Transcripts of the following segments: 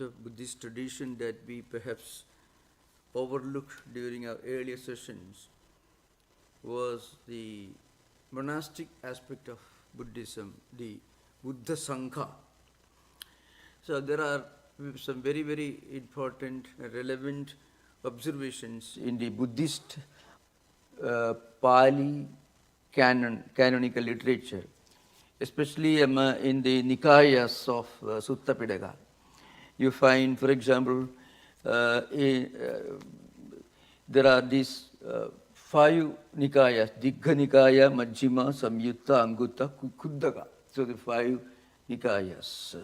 of Buddhist tradition that we perhaps overlooked during our earlier sessions was the monastic aspect of Buddhism, the Buddha Sangha. So there are some very, very important, relevant observations in the Buddhist Pali canonical literature, especially in the Nikayas of Sutta Pitaka. You find, for example, there are these 5 Nikayas, Digha Nikaya, Majjhima, Samyutta, Angutta, Khuddaka. So the 5 Nikayas.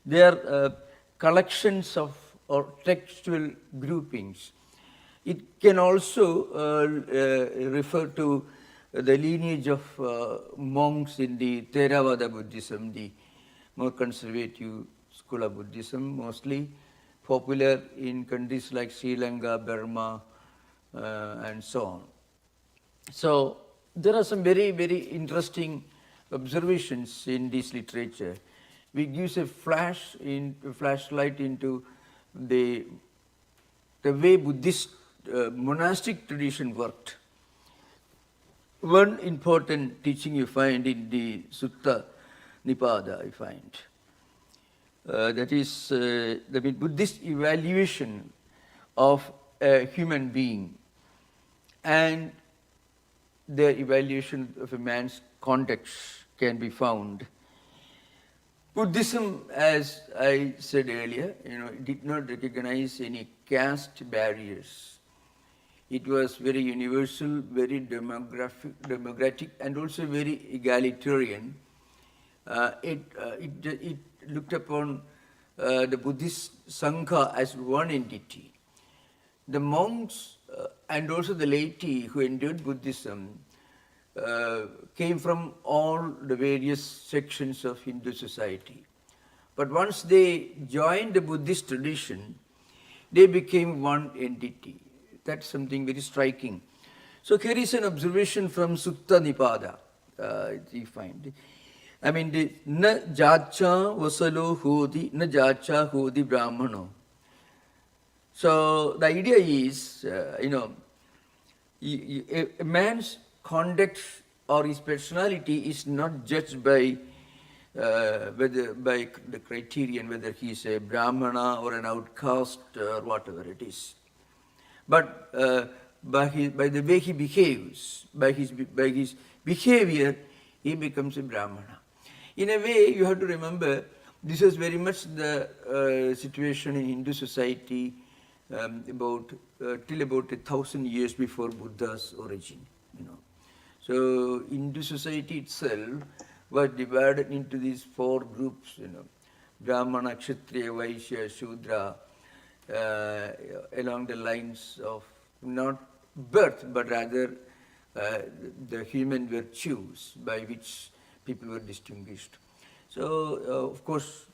They are collections of or textual groupings. It can also refer to the lineage of monks in the Theravada Buddhism, the more conservative school of Buddhism, mostly popular in countries like Sri Lanka, Burma, and so on. So there are some very, very interesting observations in this literature, which gives a flashlight into the way Buddhist monastic tradition worked. One important teaching you find in the Sutta Nipada, I find. That is the Buddhist evaluation of a human being and their evaluation of a man's conduct can be found. Buddhism, as I said earlier, did not recognize any caste barriers. It was very universal, very democratic, and also very egalitarian. It looked upon the Buddhist Sangha as one entity. The monks and also the laity who endured Buddhism came from all the various sections of Hindu society. But once they joined the Buddhist tradition, they became one entity. That's something very striking. So here is an observation from Sutta Nipada, you find. I mean, na jacha vasalo hodi, na jacha hodi brahmano. So the idea is, a man's conduct or his personality is not judged by by the criterion whether he is a brahmana or an outcast or whatever it is, but by the way he behaves, by his behavior, he becomes a brahmana. In a way, you have to remember, this is very much the situation in Hindu society till about 1,000 years before Buddha's origin. So Hindu society itself was divided into these 4 groups, Brahmana, Kshatriya, Vaishya, Shudra, along the lines of not birth, but rather the human virtues by which people were distinguished. So, of course,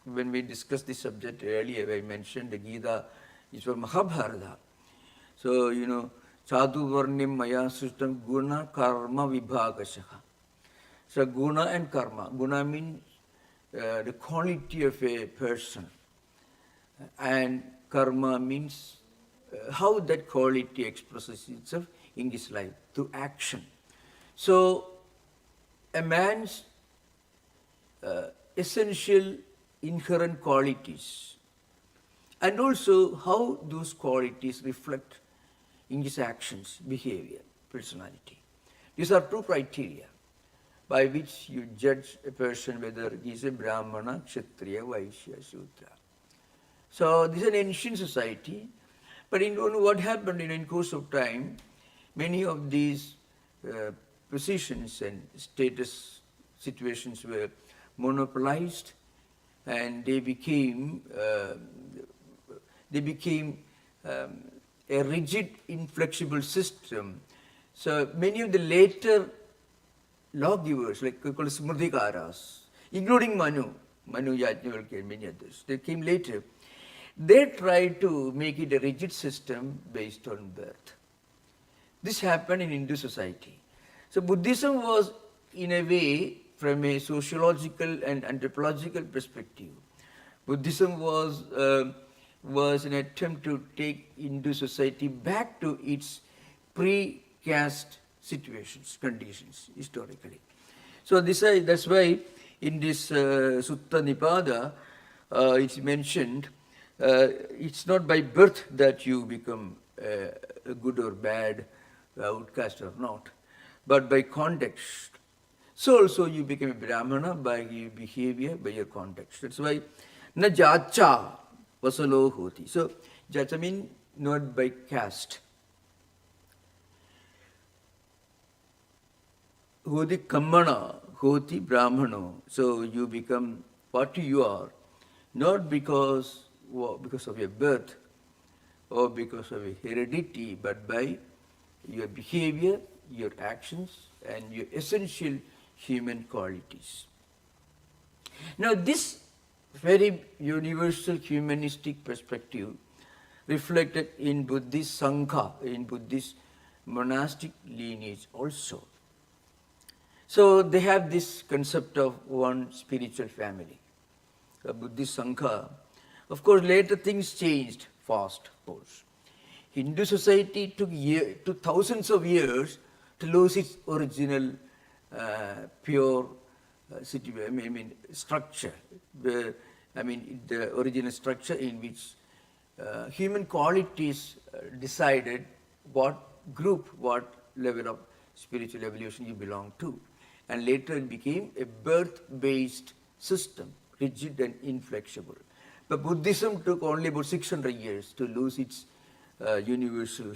when we discussed this subject earlier, I mentioned the Gita is for Mahabharata. So, Chadu Varnim Maya Srishtam Guna Karma Vibhagashaha. So, Guna and Karma. Guna means the quality of a person, and Karma means how that quality expresses itself in his life through action. So, a man's essential inherent qualities and also how those qualities reflect in his actions, behavior, personality. These are 2 criteria by which you judge a person whether he is a Brahmana, Kshatriya, Vaishya, Shudra. So this is an ancient society, but what happened in course of time, many of these positions and status situations were monopolized, and they became a rigid, inflexible system. So many of the later lawgivers, like we call Smridikaras, including Manu Yajnavalkya and many others, they came later. They tried to make it a rigid system based on birth. This happened in Hindu society. So Buddhism was, in a way, from a sociological and anthropological perspective, Buddhism was an attempt to take Hindu society back to its pre-caste situations, conditions, historically. So that's why in this Sutta Nipada, it's mentioned, it's not by birth that you become a good or bad, outcast or not, but by context. So also you become a Brahmana by your behavior, by your context. That's why na jacha vasalo hoti. So jacha means not by caste. Hoti kammana, hoti brahmano. So you become what you are, not because of your birth or because of your heredity, but by your behavior, your actions, and your essential human qualities. Now this very universal humanistic perspective reflected in Buddhist Sangha, in Buddhist monastic lineage also. So they have this concept of one spiritual family, a Buddhist Sangha. Of course, later things changed fast, of course. Hindu society took thousands of years to lose its original pure structure. The original structure in which human qualities decided what group, what level of spiritual evolution you belong to. And later it became a birth-based system, rigid and inflexible. But Buddhism took only about 600 years to lose its universal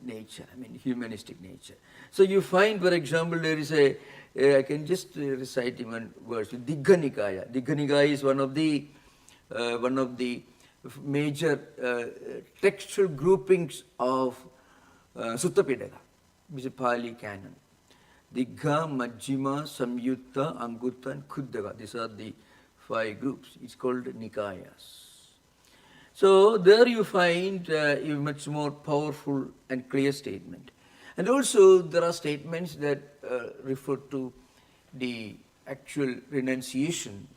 nature, humanistic nature. So you find, for example, there is I can just recite in one verse, Digha Nikaya. Digha Nikaya is one of the major textual groupings of Sutta Pitaka, which is a Pali canon. Digha, Majjhima, Samyutta, Angutta, and Khuddaka. These are the 5 groups. It's called Nikayas. So there you find a much more powerful and clear statement. And also there are statements that refer to the actual renunciation,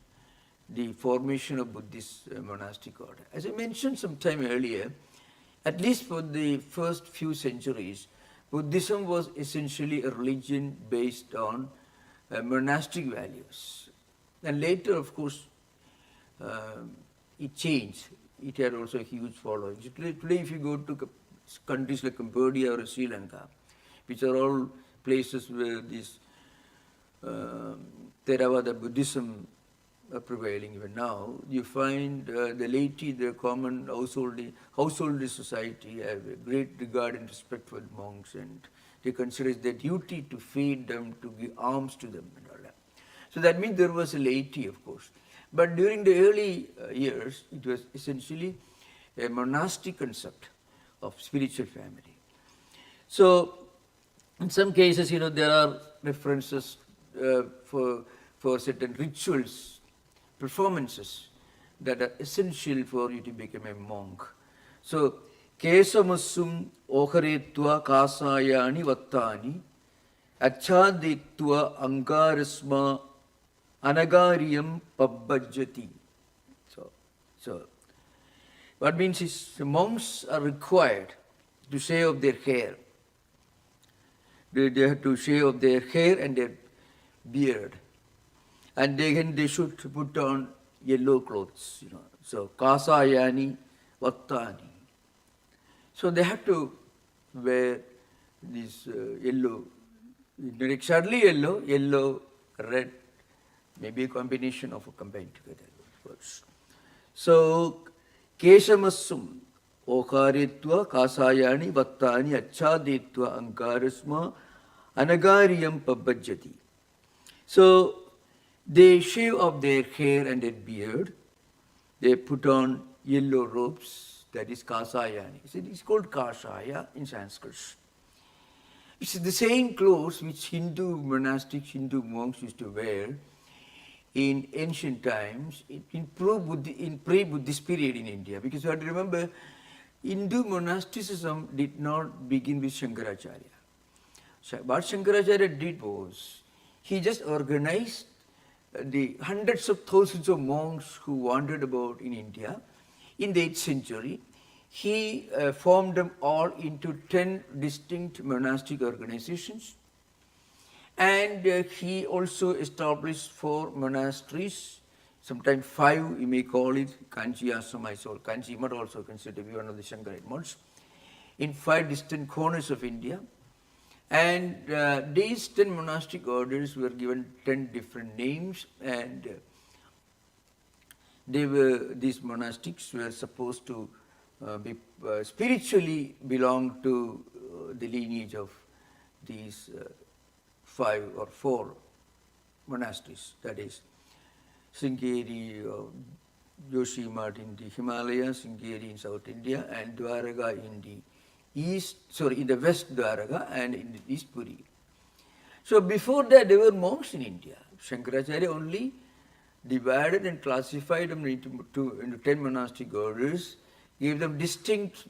the formation of Buddhist monastic order. As I mentioned some time earlier, at least for the first few centuries, Buddhism was essentially a religion based on monastic values. And later, of course, it changed. It had also a huge following. Today, if you go to countries like Cambodia or Sri Lanka, which are all places where this Theravada Buddhism are prevailing even now, you find the laity, the common household society have a great regard and respect for the monks, and they consider it their duty to feed them, to give alms to them and all that. So that means there was a laity, of course. But during the early years, it was essentially a monastic concept of spiritual family. So in some cases, there are references for certain rituals, performances that are essential for you to become a monk. So, Kesamasum Okaretwa Kasayani Vattani Achaditwa Angarasma Anagariyam Pabbajati. So what means is the monks are required to shave off their hair. They have to shave off their hair and their beard. And they should put on yellow clothes, So Kasayani Vattani. So they have to wear this yellow, not exactly yellow, red, maybe a combination of combined together. So Keshamasum Okaritva Kasayani Vattani Achaditva Angarasma Anagariyam Pabbajati. So they shave off their hair and their beard. They put on yellow robes, that is kasayani. It's called kashaya in Sanskrit. It's the same clothes which Hindu monks used to wear in ancient times, in pre-Buddhist period in India. Because you have to remember, Hindu monasticism did not begin with Shankaracharya. What Shankaracharya did was, he just organized the hundreds of thousands of monks who wandered about in India in the 8th century, he formed them all into 10 distinct monastic organizations. And he also established 4 monasteries, sometimes 5, you may call it. Kanchi Asrama is called. Kanchi Mutt also considered to be one of the Shankarite monks, in 5 distant corners of India. And these 10 monastic orders were given 10 different names, and these monastics were supposed to be spiritually belong to the lineage of these 5 or 4 monasteries, that is Sringeri, Joshimath in the Himalayas, Sringeri in South India, and Dwaraka in the West Dwaraka and in the East Puri. So before that there were monks in India. Shankaracharya only divided and classified them into 10 monastic orders, gave them distinct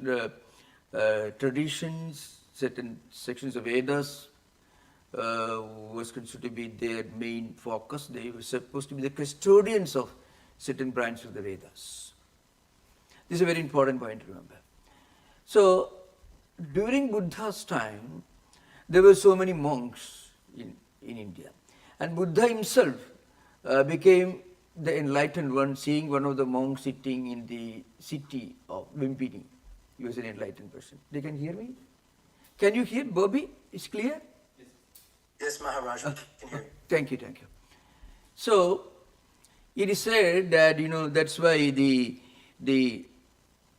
traditions, certain sections of Vedas was considered to be their main focus. They were supposed to be the custodians of certain branches of the Vedas. This is a very important point to remember. So during Buddha's time, there were so many monks in India. And Buddha himself became the enlightened one, seeing one of the monks sitting in the city of Vimpini. He was an enlightened person. They can hear me? Can you hear, Bobby? It's clear? Yes, Maharaj, we can hear you. Thank you. So, it is said that, that's why the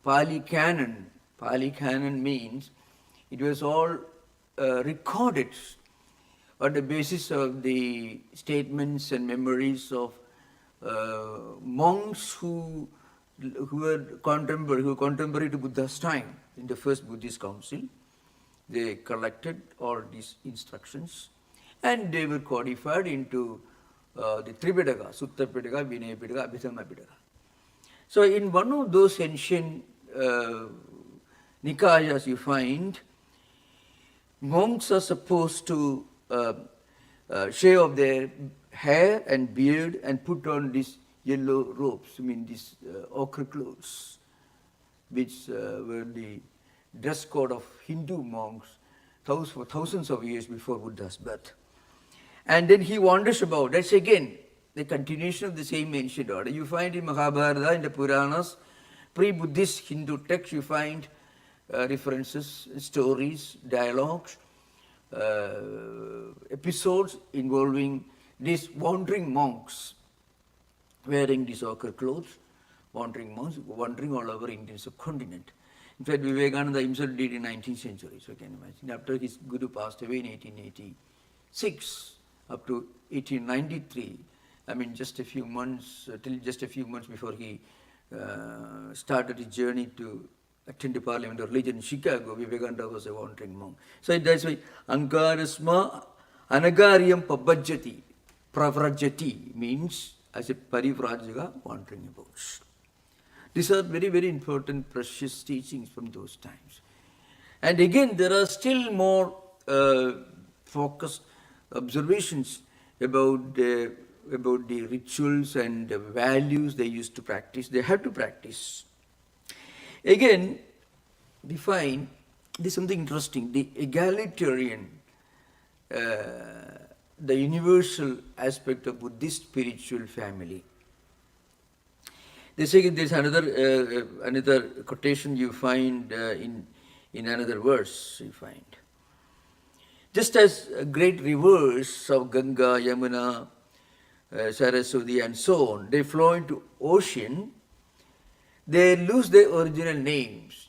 Pali canon means it was all recorded on the basis of the statements and memories of monks who were contemporary to Buddha's time. In the first Buddhist council, they collected all these instructions and they were codified into the Tripitaka, Sutta Pitaka, Vinaya Pitaka, Abhidhamma Pitaka. So in one of those ancient Nikayas you find, monks are supposed to shave off their hair and beard and put on these yellow robes, these ochre clothes, which were the dress code of Hindu monks for thousands of years before Buddha's birth. And then he wanders about. That's again the continuation of the same ancient order. You find in Mahabharata, in the Puranas, pre-Buddhist Hindu texts, you find references, stories, dialogues, episodes involving these wandering monks wearing these ochre clothes, wandering monks, wandering all over Indian subcontinent. In fact, Vivekananda himself did in 19th century, so you can imagine. After his Guru passed away in 1886, up to 1893, just a few months, till just a few months before he started his journey to attend the Parliament of Religion in Chicago, Vivekananda was a wandering monk. So that's why Ankarasma Anagaryam Pabhajati Pravrajati means as a Parivrajaka wandering about. These are very, very important, precious teachings from those times. And again, there are still more focused observations about the rituals and the values they used to practice. They have to practice. Again, we find there's something interesting. The egalitarian, the universal aspect of Buddhist spiritual family. They say there's another quotation you find in another verse you find. Just as great rivers of Ganga, Yamuna, Saraswati and so on, they flow into ocean, they lose their original names.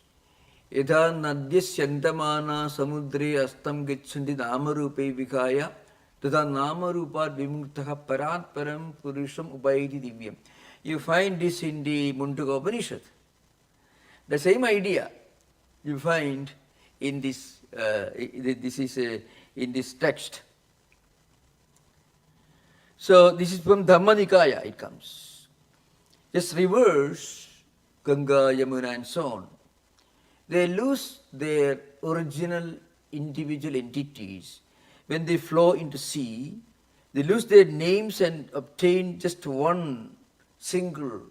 Yatha nadyasyantamana samudre astam gachanti namarupe vikaya tata namarupat vimuktaha parat param purusham upaiti divyam. You find this in the Mundaka Upanishad. The same idea you find in this. In this text. So this is from Dhamma Nikaya. It comes. Just rivers, Ganga, Yamuna, and so on. They lose their original individual entities when they flow into sea They lose their names and obtain just one single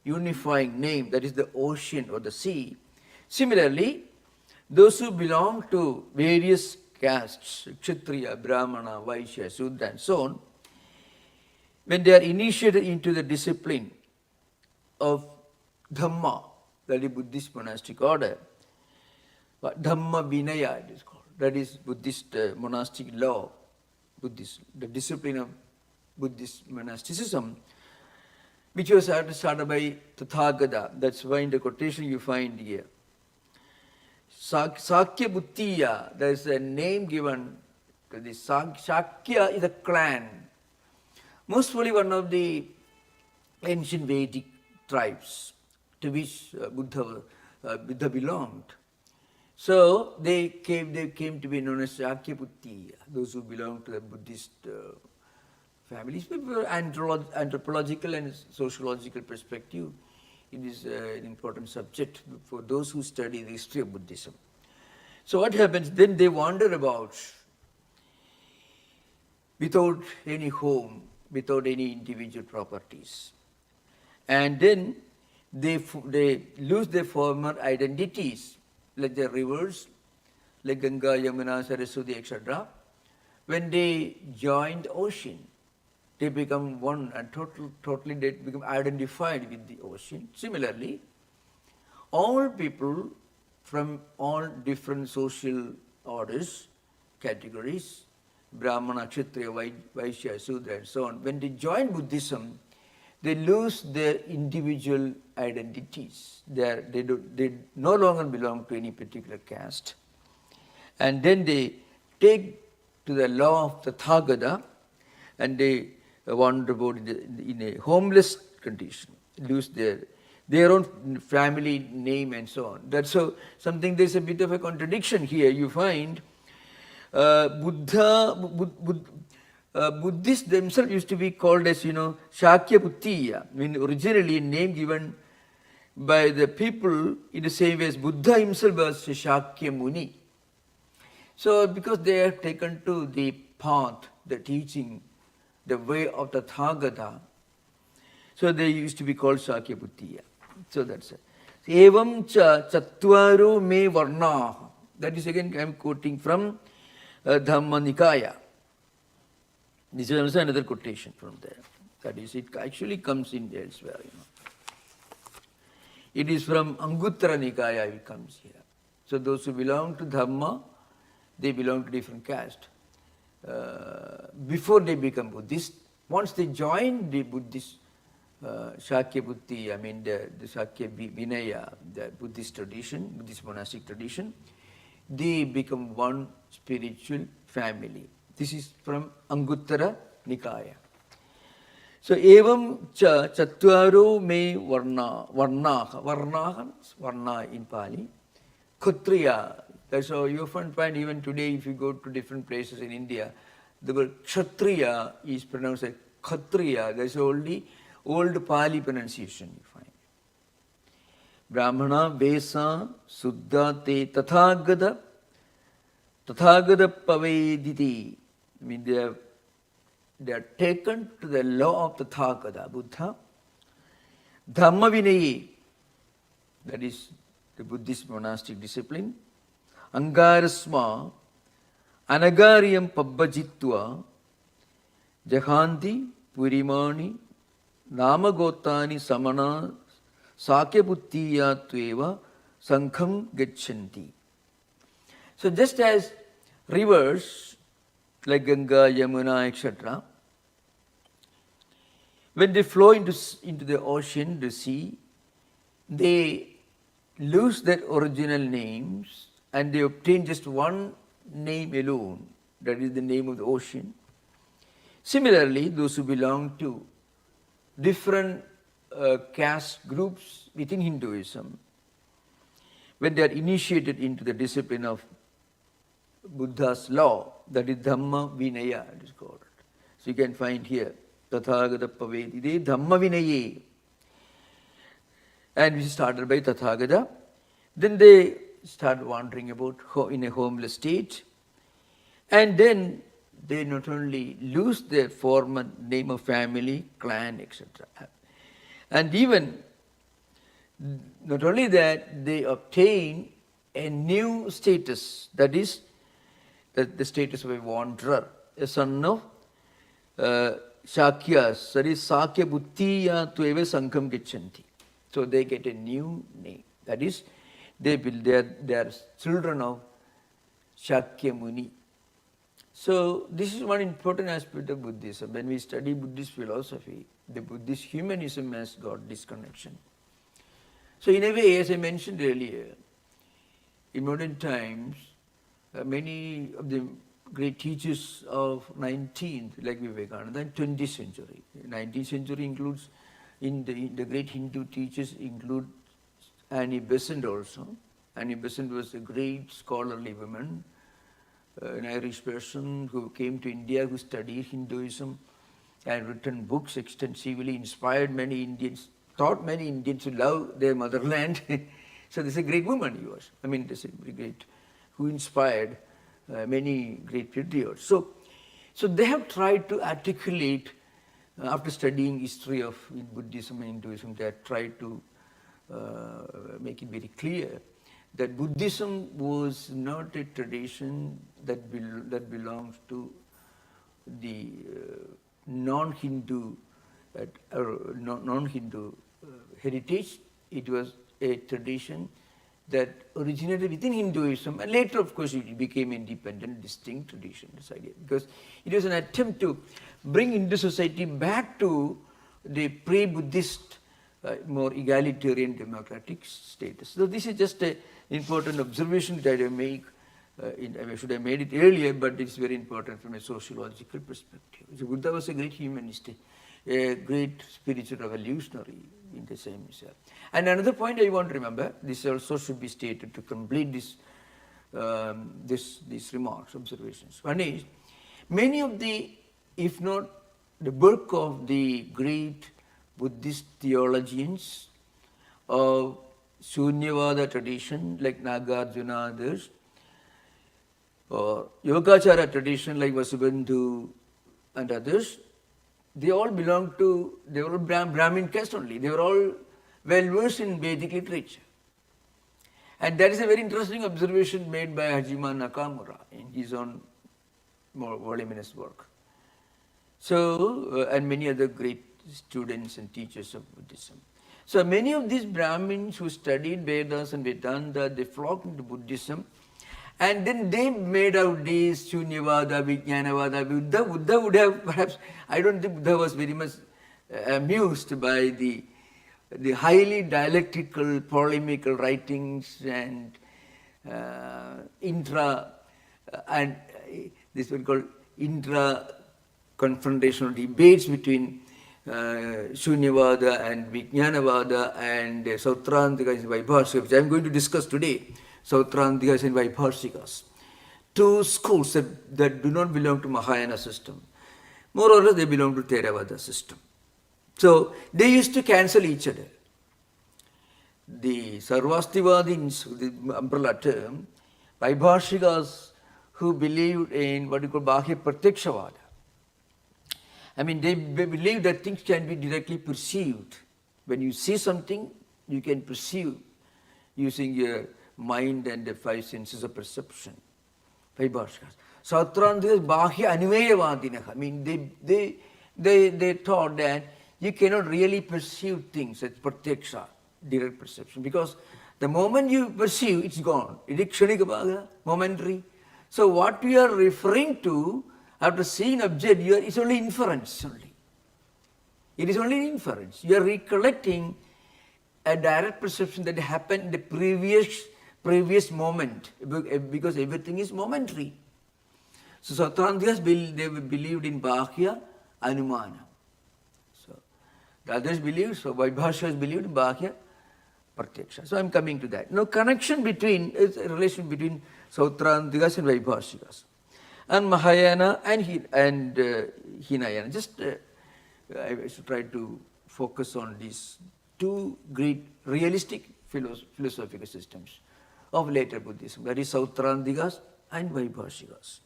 unifying name, that is the ocean or the sea. Similarly, those who belong to various castes, Kshatriya, Brahmana, Vaishya, Sudra and so on, when they are initiated into the discipline of Dhamma, that is Buddhist monastic order, Dhamma Vinaya it is called, that is Buddhist monastic law, Buddhist, the discipline of Buddhist monasticism, which was started by Tathagata. That's why in the quotation you find here. Sakya Bhuttiya, there is a name given to this. Sakya is a clan, most probably one of the ancient Vedic tribes to which Buddha belonged. So they came to be known as Sakya Bhuttiya, those who belong to the Buddhist families. From anthropological and sociological perspective, it is an important subject for those who study the history of Buddhism. So what happens? Then they wander about without any home, without any individual properties. And then they lose their former identities, like the rivers, like Ganga, Yamuna, Saraswati, etc. When they join the ocean, they become one and totally they become identified with the ocean. Similarly, all people from all different social orders, categories, Brahmana, Kshatriya, Vaishya, Sudra and so on, when they join Buddhism, they lose their individual identities. They no longer belong to any particular caste. And then they take to the law of Tathagata and they wander about in a homeless condition, lose their own family name and so on. That's so something, there's a bit of a contradiction here. You find Buddhists themselves used to be called as, Shakya Bhuttiya. I mean, originally a name given by the people in the same way as Buddha himself was Shakya Muni. So because they have taken to the path, the teaching, the way of the Tathagata, so they used to be called Shakya Bhuttiya. So that's it. Evam cha chattvaru me varna. That is again I am quoting from Dhamma Nikaya. This is also another quotation from there. That is, it actually comes in elsewhere. It is from Anguttara Nikaya it comes here. So those who belong to Dhamma, they belong to different caste. Before they become Buddhist, once they join the Buddhist Shakya Bhutti, I mean the Shakya Vinaya, the Buddhist tradition, Buddhist monastic tradition, they become one spiritual family. This is from Anguttara Nikaya. So, evam cha chattvaru me varna in Pali, Kshatriya. So you often find even today if you go to different places in India, the word Kshatriya is pronounced as Kshatriya. That's only old Pali pronunciation you find. Brahmana, Vesa, Suddha, Te, Tathagata Pavediti. I mean, they are taken to the law of Tathagata, Buddha. Dhamma Vinayi, that is the Buddhist monastic discipline. Angarasma, Anagariyam Pabbajitva, Jahanti, Purimani, Namagotani Samana, Sakya Bhuttiya Tveva, Sankham Gachanti. So just as rivers like Ganga, Yamuna, etc., when they flow into the ocean, the sea, they lose their original names and they obtain just one name alone, that is the name of the ocean. Similarly, those who belong to different caste groups within Hinduism, when they are initiated into the discipline of Buddha's law, that is Dhamma Vinaya, it is called. So you can find here, Tathagata Pavedide, Dhamma Vinaye. And we started by Tathagata. Then they start wandering about in a homeless state. And then they not only lose their former name of family, clan, etc. And even not only that, they obtain a new status, that is the status of a wanderer, a son of Shakyas, that is Sakya Buddhiya Tueva Sangham Gichanti. So they get a new name. That is, they are children of Shakya Muni. So this is one important aspect of Buddhism. When we study Buddhist philosophy, the Buddhist humanism has got this connection. So in a way, as I mentioned earlier, in modern times, many of the great teachers of 19th, like Vivekananda, and 20th century. 19th century includes, in the great Hindu teachers include Annie Besant also. Annie Besant was a great scholarly woman, an Irish person who came to India, who studied Hinduism and written books extensively, inspired many Indians, taught many Indians to love their motherland. So this is a great woman he was. I mean, this is a great, who inspired many great patriots. So they have tried to articulate, after studying history of Buddhism and Hinduism, they have tried to make it very clear that Buddhism was not a tradition that belongs to the non-Hindu heritage. It was a tradition that originated within Hinduism, and later, of course, it became independent, distinct tradition, this idea, because it was an attempt to bring Hindu society back to the pre-Buddhist, more egalitarian democratic status. So this is just an important observation that I make. I should have made it earlier, but it's very important from a sociological perspective. So Buddha was a great humanist, a great spiritual revolutionary in the same sense. And another point I want to remember, this also should be stated to complete this, these remarks, observations. One is, many of the, if not the bulk of the great Buddhist theologians of Shunyavada tradition like Nagarjuna and others, or Yogachara tradition like Vasubandhu and others, they all belong to, they were all Brahmin caste only. They were all well versed in Vedic literature. And that is a very interesting observation made by Hajime Nakamura in his own more voluminous work. So, and many other great students and teachers of Buddhism. So many of these Brahmins who studied Vedas and Vedanta, they flocked into Buddhism, and then they made out these Shunyavada, Vijnanavada. Buddha would have perhaps, I don't think Buddha was very much amused by the highly dialectical, polemical writings and this one called intra-confrontational debates between Shunyavada and Vijnanavada and Sautrantikas and Vaibhashikas, which I am going to discuss today. Sautrantikas and Vaibhashikas. Two schools that do not belong to Mahayana system. More or less they belong to Theravada system. So they used to cancel each other. The Sarvastivadins, the umbrella term, Vaibhashikas who believed in what you call Bahya Pratyakshavada. I mean, they believe that things can be directly perceived. When you see something, you can perceive using your mind and the five senses of perception. Vaibhashikas. Sautrantikas Bahya Anuveyavadinah. I mean, they thought that you cannot really perceive things as pratyaksha, direct perception, because the moment you perceive, it's gone. It is kshanika, momentary. So what you are referring to after seeing object, it's only inference only. It is only inference. You are recollecting a direct perception that happened in the previous moment, because everything is momentary. So Sautrantikas, they believed in Bahya Anumana. So the others believed, so Vaibhashikas believed in Bahya Pratyaksha. So I am coming to that. Now connection between, is a relation between Sautrantikas and Vaibhashikas, and Mahayana and Hinayana. Just I should try to focus on these two great realistic philosophical systems of later Buddhism, that is Sautrantikas and Vaibhashikas.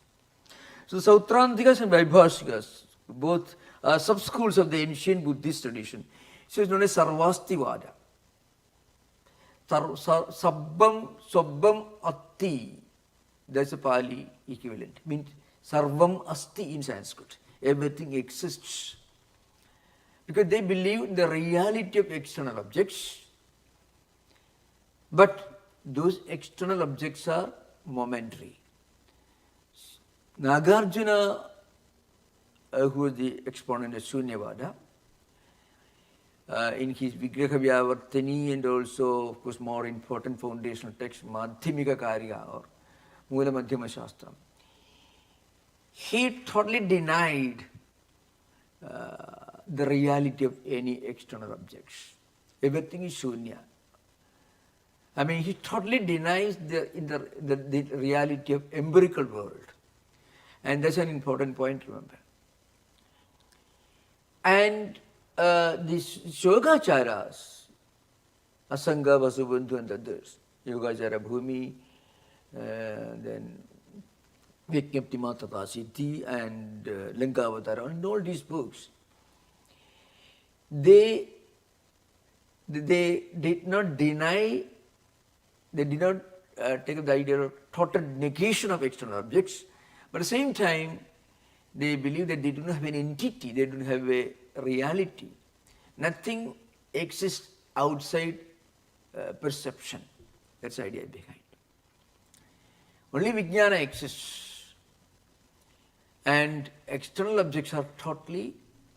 So Sautrantikas and Vaibhashikas, both are sub-schools of the ancient Buddhist tradition. So it's known as Sarvastivada. Sabbam, Swabbam, Atti. That's a Pali equivalent. Means Sarvam Asti in Sanskrit. Everything exists. Because they believe in the reality of external objects. But those external objects are momentary. Nagarjuna, who was the exponent of Shunyavada, in his Vigraha Vyavartani and also, of course, more important foundational text, Madhyamika Karya or Mula Madhyama Shastra, he totally denied the reality of any external objects. Everything is Shunya. I mean, he totally denies the reality of empirical world. And that's an important point, remember. And these Yogacharas, Asanga, Vasubandhu and others, Yogachara Bhumi, then Viknyapti Matata Siddhi and Lankavatara, and all these books, they did not deny, they did not take up the idea of total negation of external objects, but at the same time, they believe that they do not have an entity, they don't have a reality. Nothing exists outside perception. That's the idea behind. Only Vijnana exists. And external objects are totally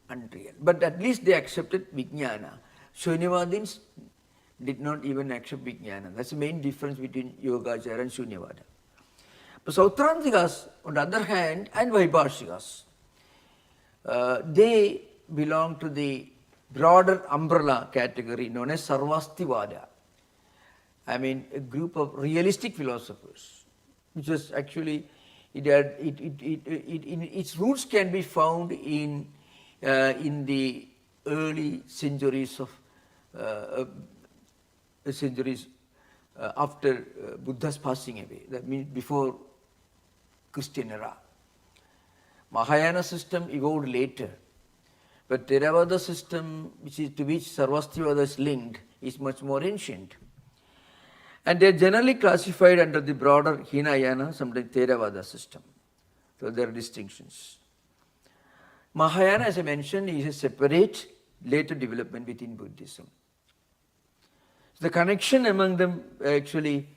unreal. But at least they accepted Vijnana. Shunyavadins did not even accept Vijnana. That's the main difference between Yogachara and Shunyavada. But Sautrantikas, on the other hand, and Vaibhashikas, they belong to the broader umbrella category known as Sarvastivada. I mean, a group of realistic philosophers, which is actually, its roots can be found in the early centuries of after Buddha's passing away. That means before Christian era. Mahayana system evolved later, but Theravada system, to which Sarvastivada is linked, is much more ancient. And they are generally classified under the broader Hinayana, sometimes Theravada system. So there are distinctions. Mahayana, as I mentioned, is a separate later development within Buddhism. The connection among them actually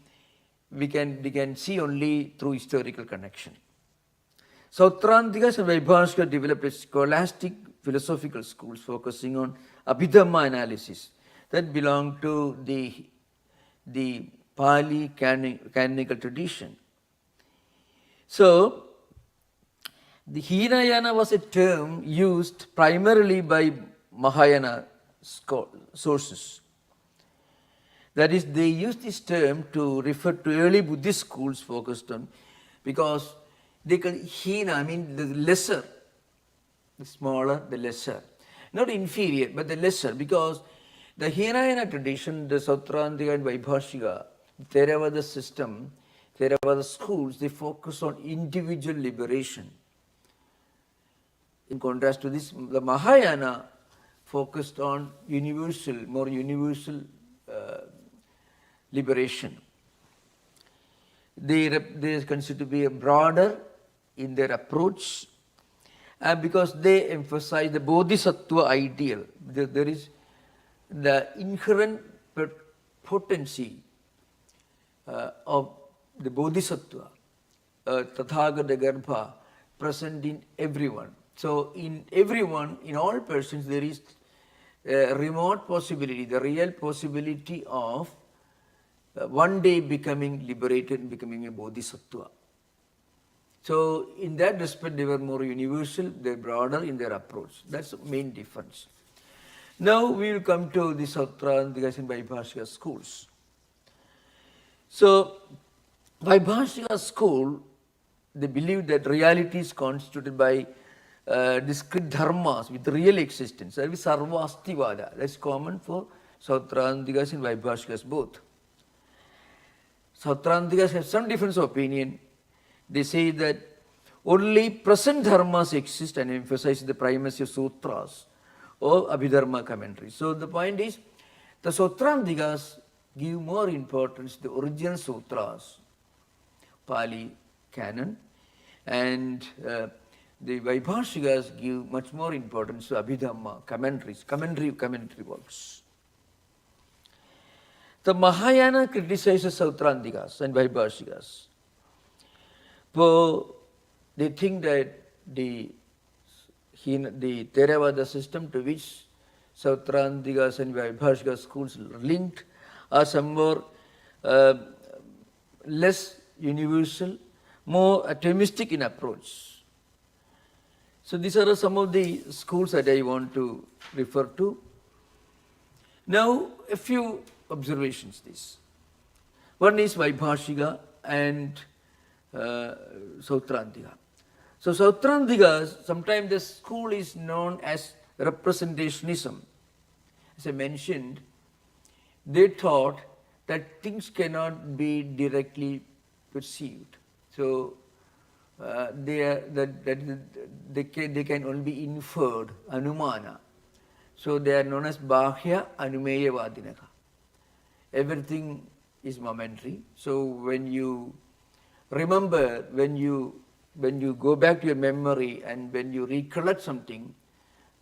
we can see only through historical connection. Sautrantikas and Vaibhashikas developed a scholastic philosophical schools focusing on Abhidhamma analysis that belong to the Pali canonical tradition. So, the Hinayana was a term used primarily by Mahayana sources. That is, they used this term to refer to early Buddhist schools focused on, because they call Hina, I mean the lesser, the smaller, the lesser. Not inferior, but the lesser, because the Hinayana tradition, the Sautrantika and Vaibhashika, Theravada system, Theravada schools, they focus on individual liberation. In contrast to this, the Mahayana focused on universal, more universal liberation. They are considered to be broader in their approach, because they emphasize the Bodhisattva ideal. There is the inherent potency of the Bodhisattva, Tathagata Garbha, present in everyone. So in everyone, in all persons, there is a remote possibility, the real possibility of one day becoming liberated and becoming a Bodhisattva. So in that respect, they were more universal, they were broader in their approach. That's the main difference. Now we will come to the Sautrantikas and Vaibhashika schools. So Vaibhashika school, they believe that reality is constituted by discrete dharmas with real existence. That is Sarvastivada. That's common for Sautrantikas and Vaibhashikas both. Sautrantikas have some difference of opinion. They say that only present dharmas exist and emphasize the primacy of sutras or Abhidharma commentaries. So the point is, the Sutrantikas give more importance to the original sutras, Pali canon, and the Vaibhashikas give much more importance to Abhidhamma commentaries, commentary works. The Mahayana criticizes Sautrantikas and Vaibhashikas. So they think that the Theravada system to which Sautrantikas and Vaibhashika schools linked are somewhat less universal, more atomistic in approach. So these are some of the schools that I want to refer to. Now a few observations this. One is Vaibhashika and Sautrantika. So Sautrantikas, sometimes the school is known as representationism. As I mentioned, they thought that things cannot be directly perceived. So they can only be inferred, anumana. So they are known as Bahya Anumeya Vadinaka. Everything is momentary. So when you remember, when you go back to your memory and when you recollect something,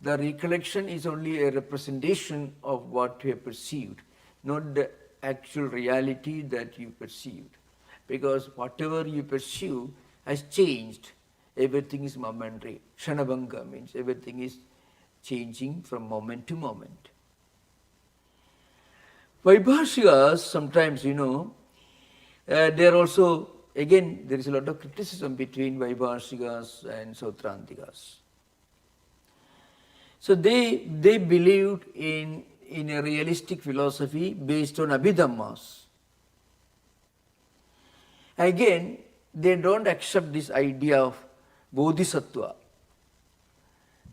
the recollection is only a representation of what you have perceived, not the actual reality that you perceived. Because whatever you perceive has changed. Everything is momentary. Shanabhanga means everything is changing from moment to moment. Vaibhashikas, sometimes, they are also, again, there is a lot of criticism between Vaibhashikas and Sautrantikas. So they believed in a realistic philosophy based on Abhidhammas. Again, they don't accept this idea of Bodhisattva.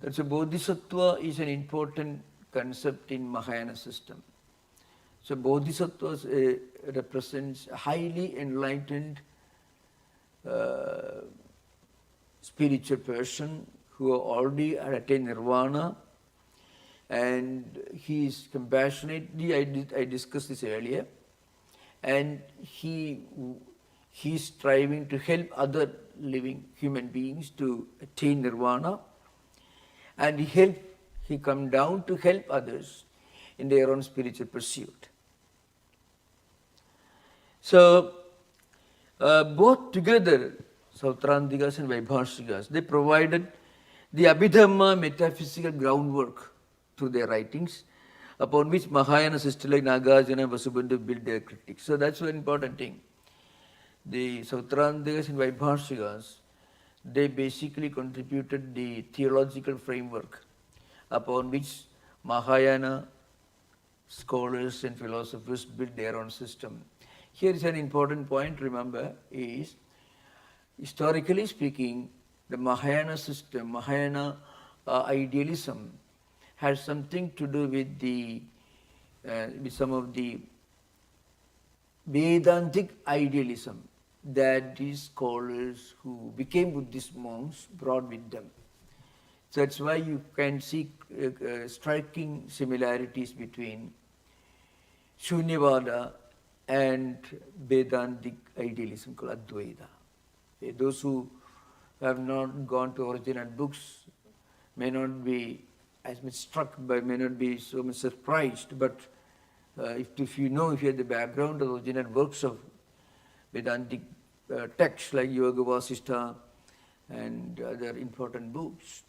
That's a Bodhisattva is an important concept in Mahayana system. So Bodhisattva represents a highly enlightened spiritual person who already attained nirvana, and he is compassionate. I discussed this earlier, and he is striving to help other living human beings to attain nirvana, and he come down to help others in their own spiritual pursuit. So both together, Sautrantikas and Vaibhashikas, they provided the Abhidhamma metaphysical groundwork through their writings, upon which Mahayana system like Nagarjuna and Vasubandhu built their critics. So that's an important thing. The Sautrantikas and Vaibhashikas, they basically contributed the theological framework upon which Mahayana scholars and philosophers built their own system. Here is an important point, remember, is historically speaking, the Mahayana system, Mahayana idealism has something to do with some of the Vedantic idealism that these scholars who became Buddhist monks brought with them. So that's why you can see striking similarities between Shunyavada and Vedantic idealism called Advaita. Those who have not gone to original books may not be as much struck by, may not be so much surprised, but if you have the background of the original works of Vedantic texts like Yoga Vasishtha and other important books,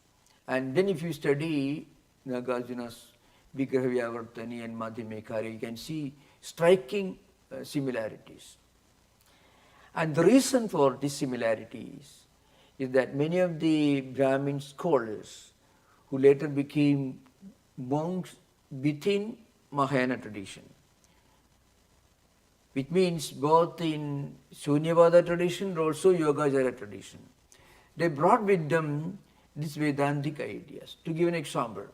and then if you study Nagarjuna's Vigraha Vyavartani and Madhyamekari, you can see striking similarities. And the reason for these similarities is that many of the Brahmin scholars who later became monks within Mahayana tradition, which means both in Shunyavada tradition and also Yogachara tradition, they brought with them these Vedantic ideas. To give an example,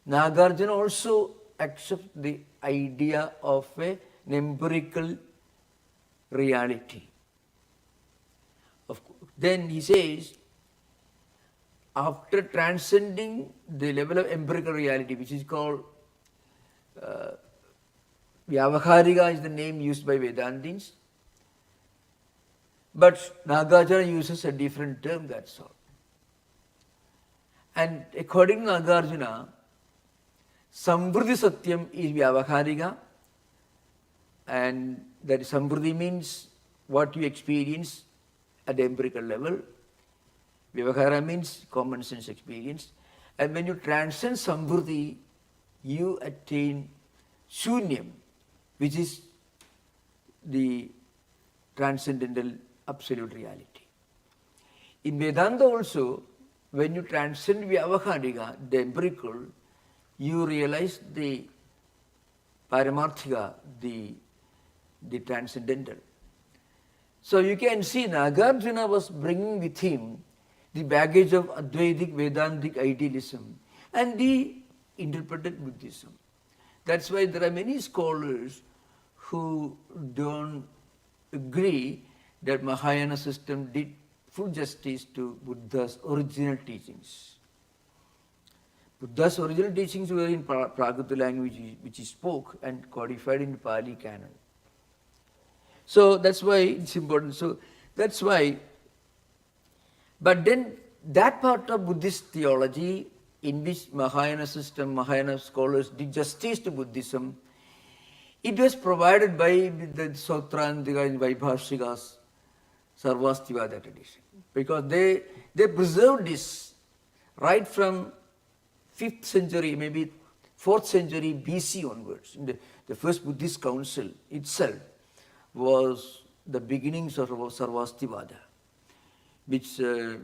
Nagarjuna also accepts the idea of an empirical reality. then he says, after transcending the level of empirical reality, which is called Vyavaharika is the name used by Vedantins, but Nagarjuna uses a different term, that's all. And according to Nagarjuna, Samvriti Satyam is Vyavaharika, and that Samvriti means what you experience at the empirical level. Vyavahara means common sense experience. And when you transcend Samvriti, you attain Shunyam, which is the transcendental absolute reality. In Vedanta also, when you transcend Vyavaharika, the empirical, you realize the Paramarthika, the transcendental. So you can see Nagarjuna was bringing with him the baggage of Advaitic Vedantic idealism, and he interpreted Buddhism. That's why there are many scholars who don't agree that Mahayana system did full justice to Buddha's original teachings. Buddha's original teachings were in Prakrit language which he spoke and codified in the Pali canon. So that's why it's important. So that's why, but then that part of Buddhist theology in which Mahayana system, Mahayana scholars did justice to Buddhism, it was provided by the Sautrantika and Vaibhashikas, Sarvastivada tradition. Because they preserved this right from 5th century, maybe 4th century BC onwards. In the first Buddhist council itself was the beginnings of Sarvastivada, which are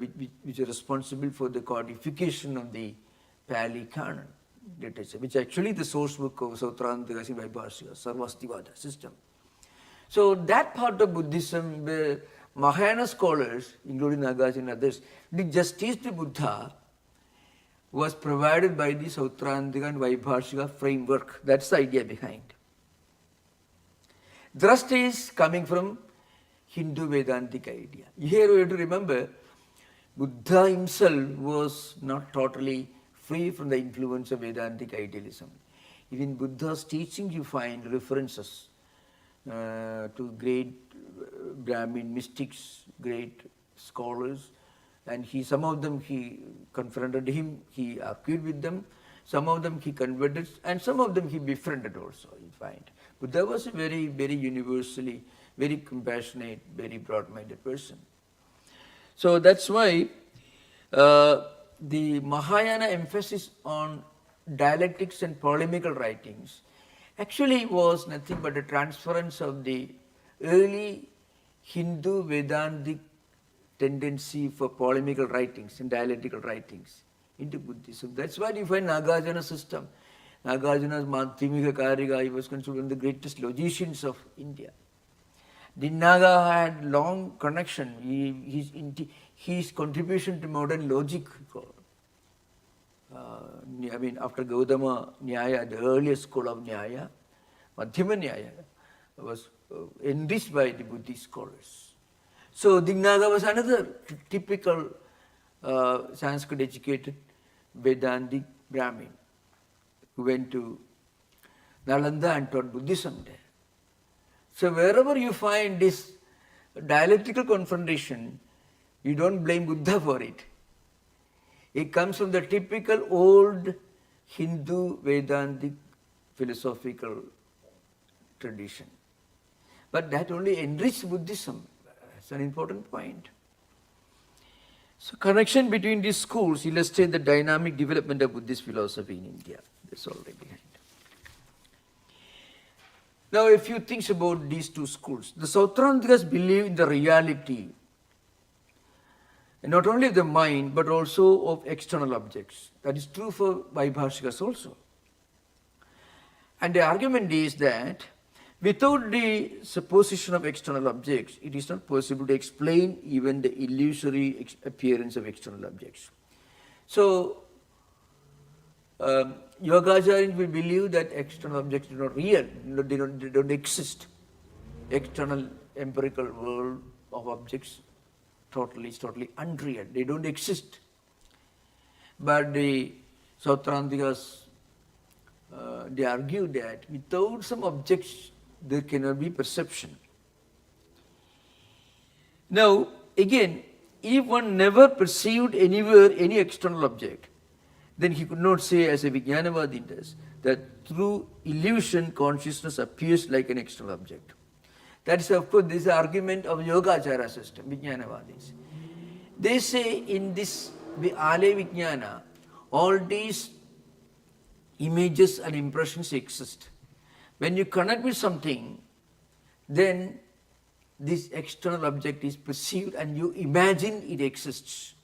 responsible for the codification of the Pali canon literature, which actually the source book of Sautrantika and Vaibhashikas, Sarvastivada system. So that part of Buddhism, the Mahayana scholars, including Nagarjuna and others, did justice to Buddha was provided by the Sautrantika and Vaibhashika framework. That's the idea behind. The rest is coming from Hindu Vedantic idea. Here we have to remember, Buddha himself was not totally free from the influence of Vedantic idealism. Even Buddha's teachings you find references to great Brahmin mystics, great scholars, and some of them he confronted him, he argued with them, some of them he converted, and some of them he befriended also, you find. Buddha was a very, very universally, very compassionate, very broad-minded person. So that's why the Mahayana emphasis on dialectics and polemical writings actually was nothing but a transference of the early Hindu Vedantic tendency for polemical writings and dialectical writings into Buddhism. That's why you find Nagarjuna's system. Nagarjuna's Madhyamika Karika, he was considered one of the greatest logicians of India. Dinnaga had long connection. His contribution to modern logic, after Gautama Nyaya, the earliest school of Nyaya, Madhyama Nyaya, was enriched by the Buddhist scholars. So Dinnaga was another typical Sanskrit educated Vedantic Brahmin who went to Nalanda and taught Buddhism there. So wherever you find this dialectical confrontation, you don't blame Buddha for it. It comes from the typical old Hindu Vedantic philosophical tradition. But that only enriched Buddhism. That's an important point. So connection between these schools illustrates the dynamic development of Buddhist philosophy in India. That's all right behind. Now a few things about these two schools. The Sautrantikas believe in the reality, not only of the mind, but also of external objects. That is true for Vaibhashikas also. And the argument is that without the supposition of external objects, it is not possible to explain even the illusory appearance of external objects. So, Yogacharians will believe that external objects are not real, they don't exist. External empirical world of objects it's totally unreal. They don't exist. But the Sautrantikas, they argue that without some objects, there cannot be perception. Now, again, if one never perceived anywhere any external object, then he could not say, as a Vijnanavadi does, that through illusion, consciousness appears like an external object. That is, of course, this is the argument of Yogachara system, Vijnanavadis. They say in this Ale Vijnana, all these images and impressions exist. When you connect with something, then this external object is perceived and you imagine it exists.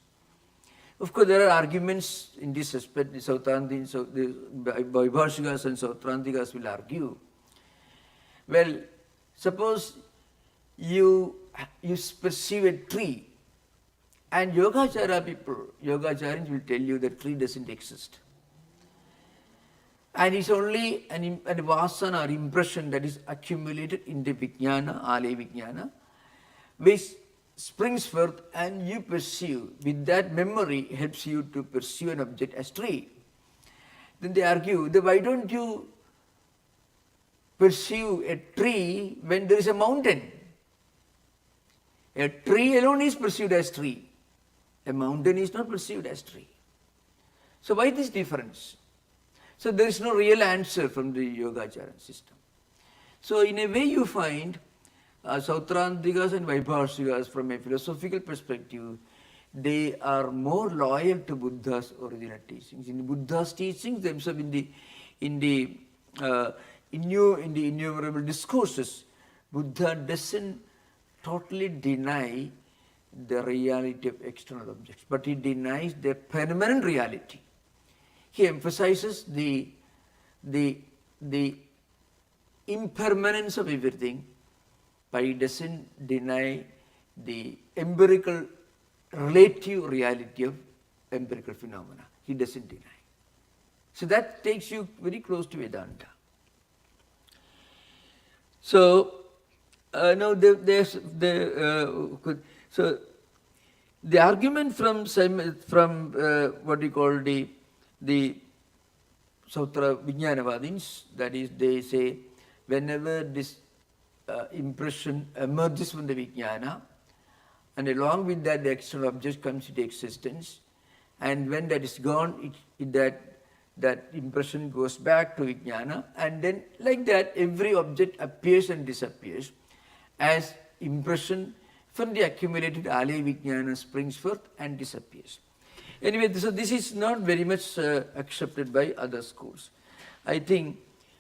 Of course, there are arguments in this aspect. The Sautrantikas, the Vaibhashikas and Sautrantikas will argue. Well, suppose you perceive a tree, and Yogachara people, Yogacharans will tell you that tree doesn't exist. And it's only a vasana or impression that is accumulated in the Vijnana, Ale Vijnana, which springs forth and you perceive. With that memory helps you to perceive an object as tree. Then they argue that why don't you perceive a tree when there is a mountain? A tree alone is perceived as tree. A mountain is not perceived as tree. So why this difference? So there is no real answer from the Yogachara system. So in a way you find Sautrantikas and Vaibhashikas from a philosophical perspective, they are more loyal to Buddha's original teachings. In Buddha's teachings themselves, in the innumerable discourses, Buddha doesn't totally deny the reality of external objects, but he denies their permanent reality. He emphasizes the impermanence of everything, but he doesn't deny the empirical relative reality of empirical phenomena. He doesn't deny. So that takes you very close to Vedanta. So now so the argument from what you call the Sautra Vijnanavadins, that is, they say whenever this impression emerges from the Vijnana, and along with that the external object comes into existence, and when that is gone, that impression goes back to Vijnana, and then like that every object appears and disappears as impression from the accumulated Ale Vijnana springs forth and disappears. Anyway, so this is not very much accepted by other schools. I think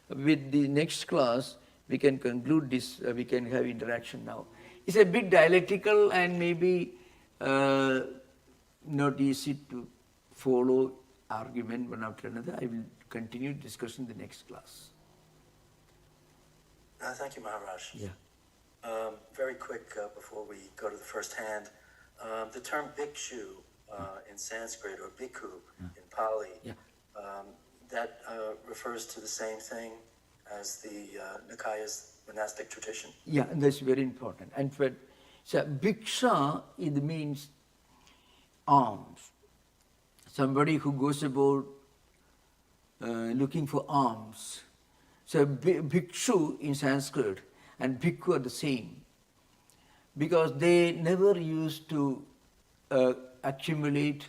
with the next class, we can conclude this, we can have interaction now. It's a bit dialectical and maybe not easy to follow argument one after another. I will continue discussing the next class. Thank you, Maharaj. Yeah. Very quick before we go to the first hand, the term bhikshu in Sanskrit or bhikkhu in Pali, that refers to the same thing as the Nikaya's monastic tradition. Yeah, that's very important. And so bhiksha, it means alms. Somebody who goes about looking for alms. So bhikshu in Sanskrit and bhikkhu are the same, because they never used to accumulate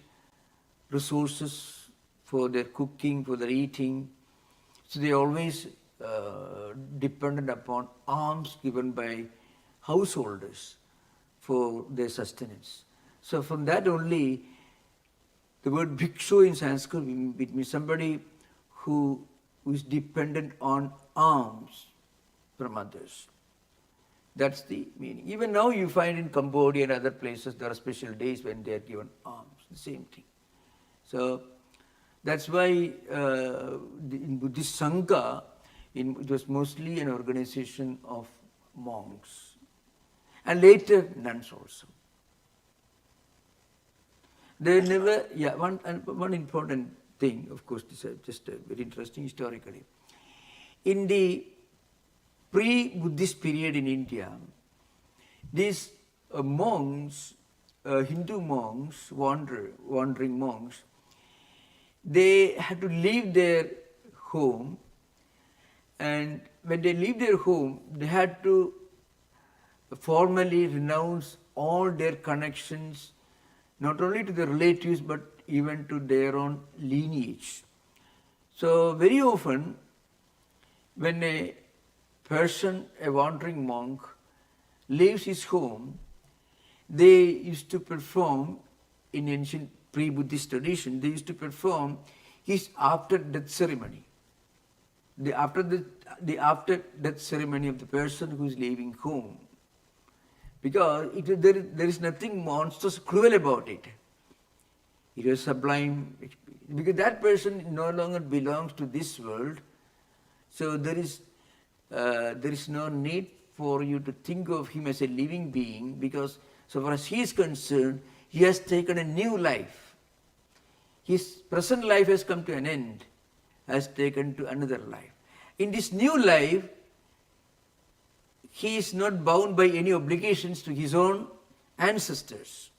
resources for their cooking, for their eating. So they always depended upon alms given by householders for their sustenance. So from that only, the word bhikshu in Sanskrit, it means somebody who is dependent on alms from others. That's the meaning. Even now you find in Cambodia and other places there are special days when they are given alms, the same thing. So that's why in Buddhist Sangha, it was mostly an organization of monks and later nuns also. They never, one important thing, of course, this is just very interesting historically. In the pre-Buddhist period in India, these monks Hindu monks, wandering monks, they had to leave their home, and when they leave their home, they had to formally renounce all their connections, not only to their relatives but even to their own lineage. So very often, when a person, a wandering monk, leaves his home, they used to perform, in ancient pre-Buddhist tradition, they used to perform his after-death ceremony. The after-death ceremony of the person who is leaving home. Because there is nothing monstrous, cruel about it. It was sublime, because that person no longer belongs to this world. So there is no need for you to think of him as a living being, because so far as he is concerned, he has taken a new life. His present life has come to an end, has taken to another life. In this new life, he is not bound by any obligations to his own ancestors.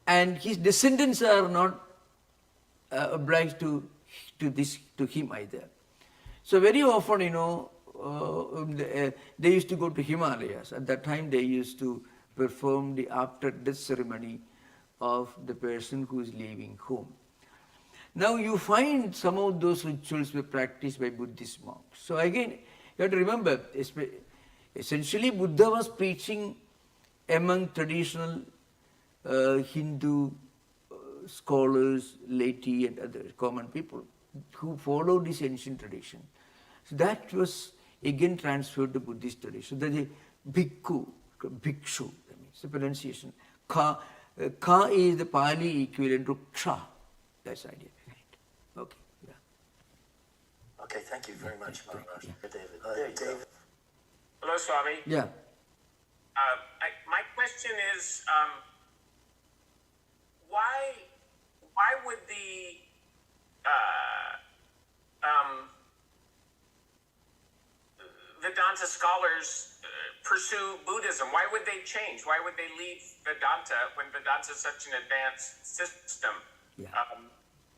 And his descendants are not obliged to him either. So very often, they used to go to Himalayas. At that time, they used to perform the after-death ceremony of the person who is leaving home. Now you find some of those rituals were practiced by Buddhist monks. So again, you have to remember, essentially Buddha was preaching among traditional Hindu scholars, laity and other common people who followed this ancient tradition. So that was again transferred to Buddhist tradition. So there is a bhikkhu, bhikshu, that means the pronunciation. Ka is the Pali equivalent to ksha. That's the idea. Okay. Yeah. Okay, thank you very much, Maharaj. David. David. Hello, Swami. Yeah. My question is, why would the Vedanta scholars pursue Buddhism? Why would they change? Why would they leave Vedanta when Vedanta is such an advanced system? Yeah.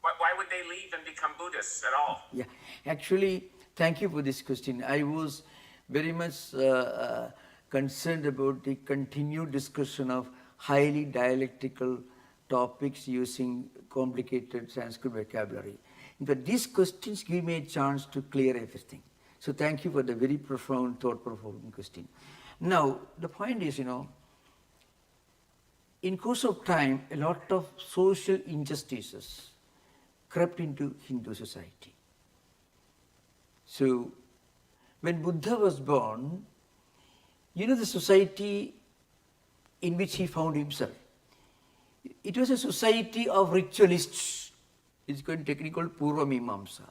Why would they leave and become Buddhists at all? Yeah, actually, thank you for this question. I was very much concerned about the continued discussion of highly dialectical topics using complicated Sanskrit vocabulary. In fact, these questions give me a chance to clear everything. So thank you for the very profound, thought-provoking question. Now, the point is, in course of time, a lot of social injustices crept into Hindu society. So, when Buddha was born, the society in which he found himself, it was a society of ritualists. It's going technically called Purva Mimamsa,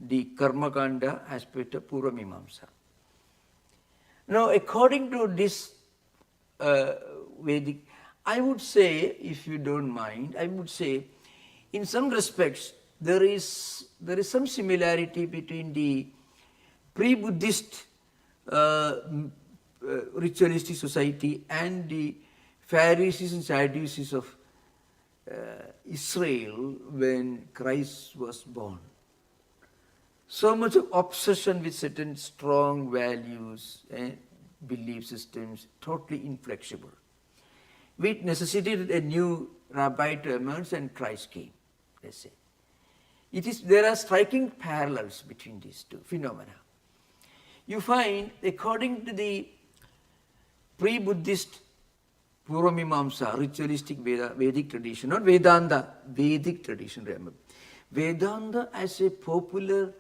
the Karmakanda aspect of Purva Mimamsa. Now, according to this Vedic, I would say, if you don't mind, I would say, in some respects, there is some similarity between the pre-Buddhist ritualistic society and the Pharisees and Sadducees of Israel when Christ was born. So much of obsession with certain strong values and belief systems, totally inflexible, which necessitated a new rabbi to emerge, and Christ came, let's say. There are striking parallels between these two phenomena. You find, according to the pre-Buddhist Purvamimamsa, ritualistic Vedic tradition, not Vedanta, Vedic tradition, remember. Vedanta as a popular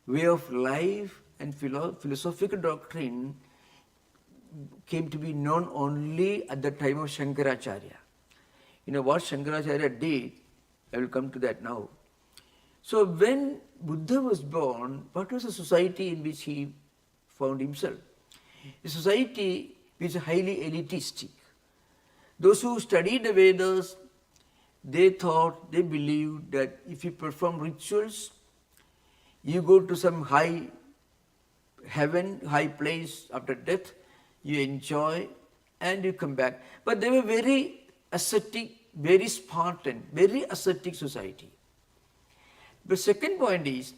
way of life and philosophical doctrine came to be known only at the time of Shankaracharya. What Shankaracharya did, I will come to that now. So when Buddha was born, what was the society in which he found himself? A society which is highly elitistic. Those who studied the Vedas, they believed that if you perform rituals, you go to some high heaven, high place after death, you enjoy and you come back. But they were very ascetic, very Spartan, very ascetic society. The second point is,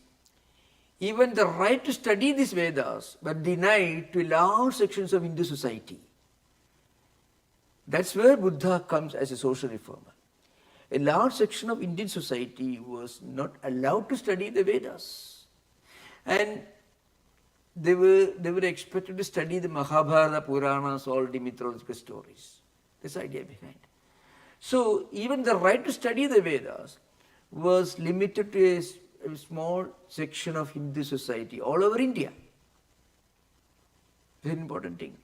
even the right to study these Vedas were denied to large sections of Hindu society. That's where Buddha comes as a social reformer. A large section of Indian society was not allowed to study the Vedas. And they were expected to study the Mahabharata, Puranas, all the mythological stories. That's the idea behind. So even the right to study the Vedas was limited to a small section of Hindu society all over India. Very important thing.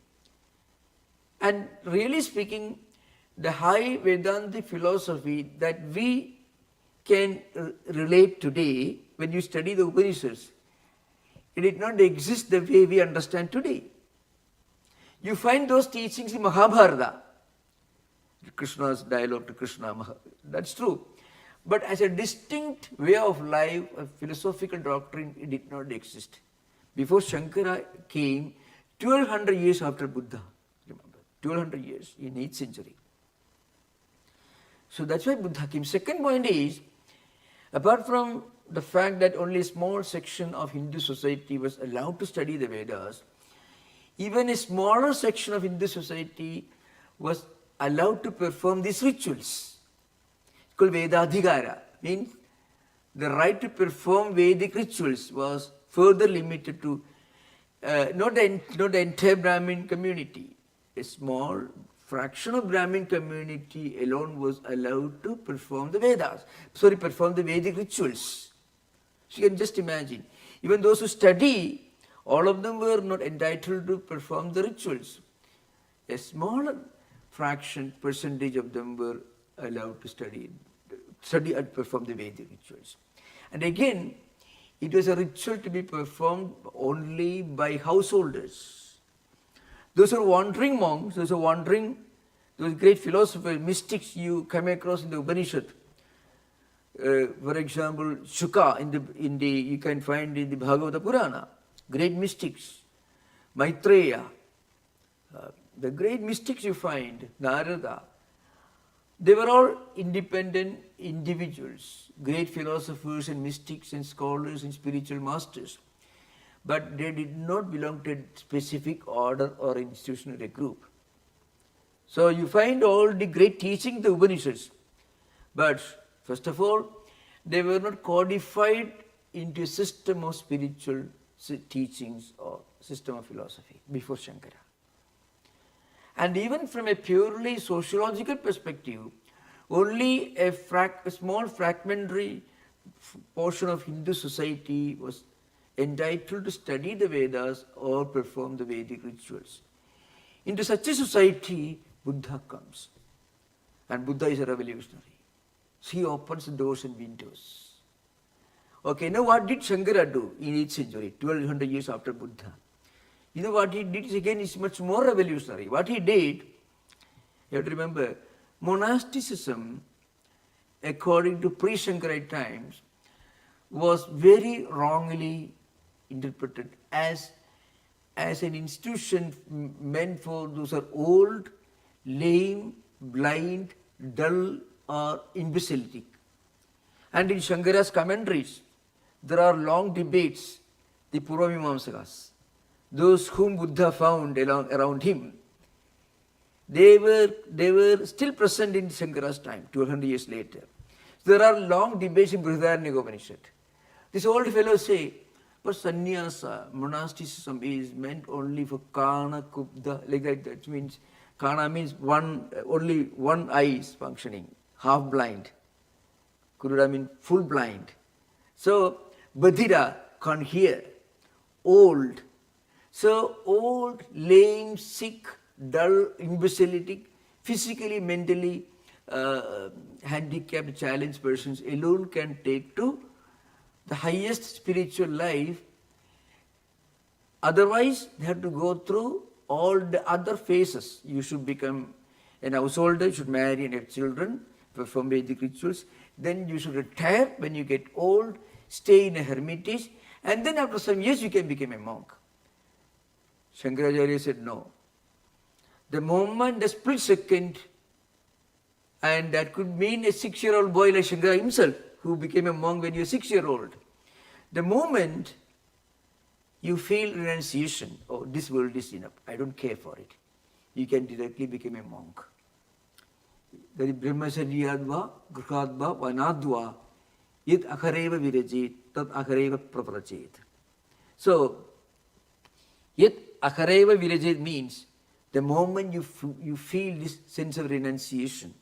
And really speaking, the high Vedantic philosophy that we can relate today, when you study the Upanishads, it did not exist the way we understand today. You find those teachings in Mahabharata, Krishna's dialogue to Krishna, that's true. But as a distinct way of life, a philosophical doctrine, it did not exist. Before Shankara came, 1200 years after Buddha, remember, 1200 years in 8th century. So that's why Buddha came. Second point is, apart from the fact that only a small section of Hindu society was allowed to study the Vedas, even a smaller section of Hindu society was allowed to perform these rituals. It's called Vedadhikara, means the right to perform Vedic rituals was further limited to not the entire Brahmin community. A small fraction of Brahmin community alone was allowed to perform the perform the Vedic rituals. So you can just imagine, even those who study, all of them were not entitled to perform the rituals. A smaller fraction, percentage of them were allowed to study and perform the Vedic rituals. And again, it was a ritual to be performed only by householders. Those are wandering monks, those great philosophers, mystics you come across in the Upanishad. For example, Shuka you can find in the Bhagavata Purana, great mystics, Maitreya, the great mystics you find, Narada, they were all independent individuals, great philosophers and mystics and scholars and spiritual masters. But they did not belong to a specific order or institution or a group. So you find all the great teachings of the Upanishads. But first of all, they were not codified into a system of spiritual teachings or system of philosophy before Shankara. And even from a purely sociological perspective, only a small fragmentary portion of Hindu society was entitled to study the Vedas or perform the Vedic rituals. Into such a society, Buddha comes. And Buddha is a revolutionary. So he opens the doors and windows. Okay, now what did Shankara do in 8th century, 1200 years after Buddha? You know what he did again is much more revolutionary. What he did, you have to remember, monasticism, according to pre-Shankarite times, was very wrongly interpreted as an institution meant for those who are old, lame, blind, dull, or imbecilic. And in Shankara's commentaries, there are long debates, the Purvamimamsakas, those whom Buddha found around him, they were still present in Shankara's time, 1200 years later. There are long debates in Brihadaranyaka Upanishad. These old fellows say, but sannyasa, monasticism is meant only for kana, kubdha, like that. That means, kana means only one eye is functioning, half blind. Kuruda means full blind. So, Badhira can't hear, old. So, old, lame, sick, dull, imbecilic, physically, mentally handicapped, challenged persons alone can take to the highest spiritual life. Otherwise, they have to go through all the other phases. You should become an householder, you should marry and have children, perform Vedic rituals. Then you should retire when you get old, stay in a hermitage, and then after some years you can become a monk. Shankaracharya said no. The moment, the split second, and that could mean a 6-year-old boy like Shankara himself, who became a monk when he was 6-year-old. The moment you feel renunciation, oh, this world is enough, I don't care for it, you can directly become a monk. That is brahmacharyadva, grihadva, vanadva, yad akhareva virajit, tad akhareva pravrajit. So, yad akhareva virajit means the moment you feel this sense of renunciation,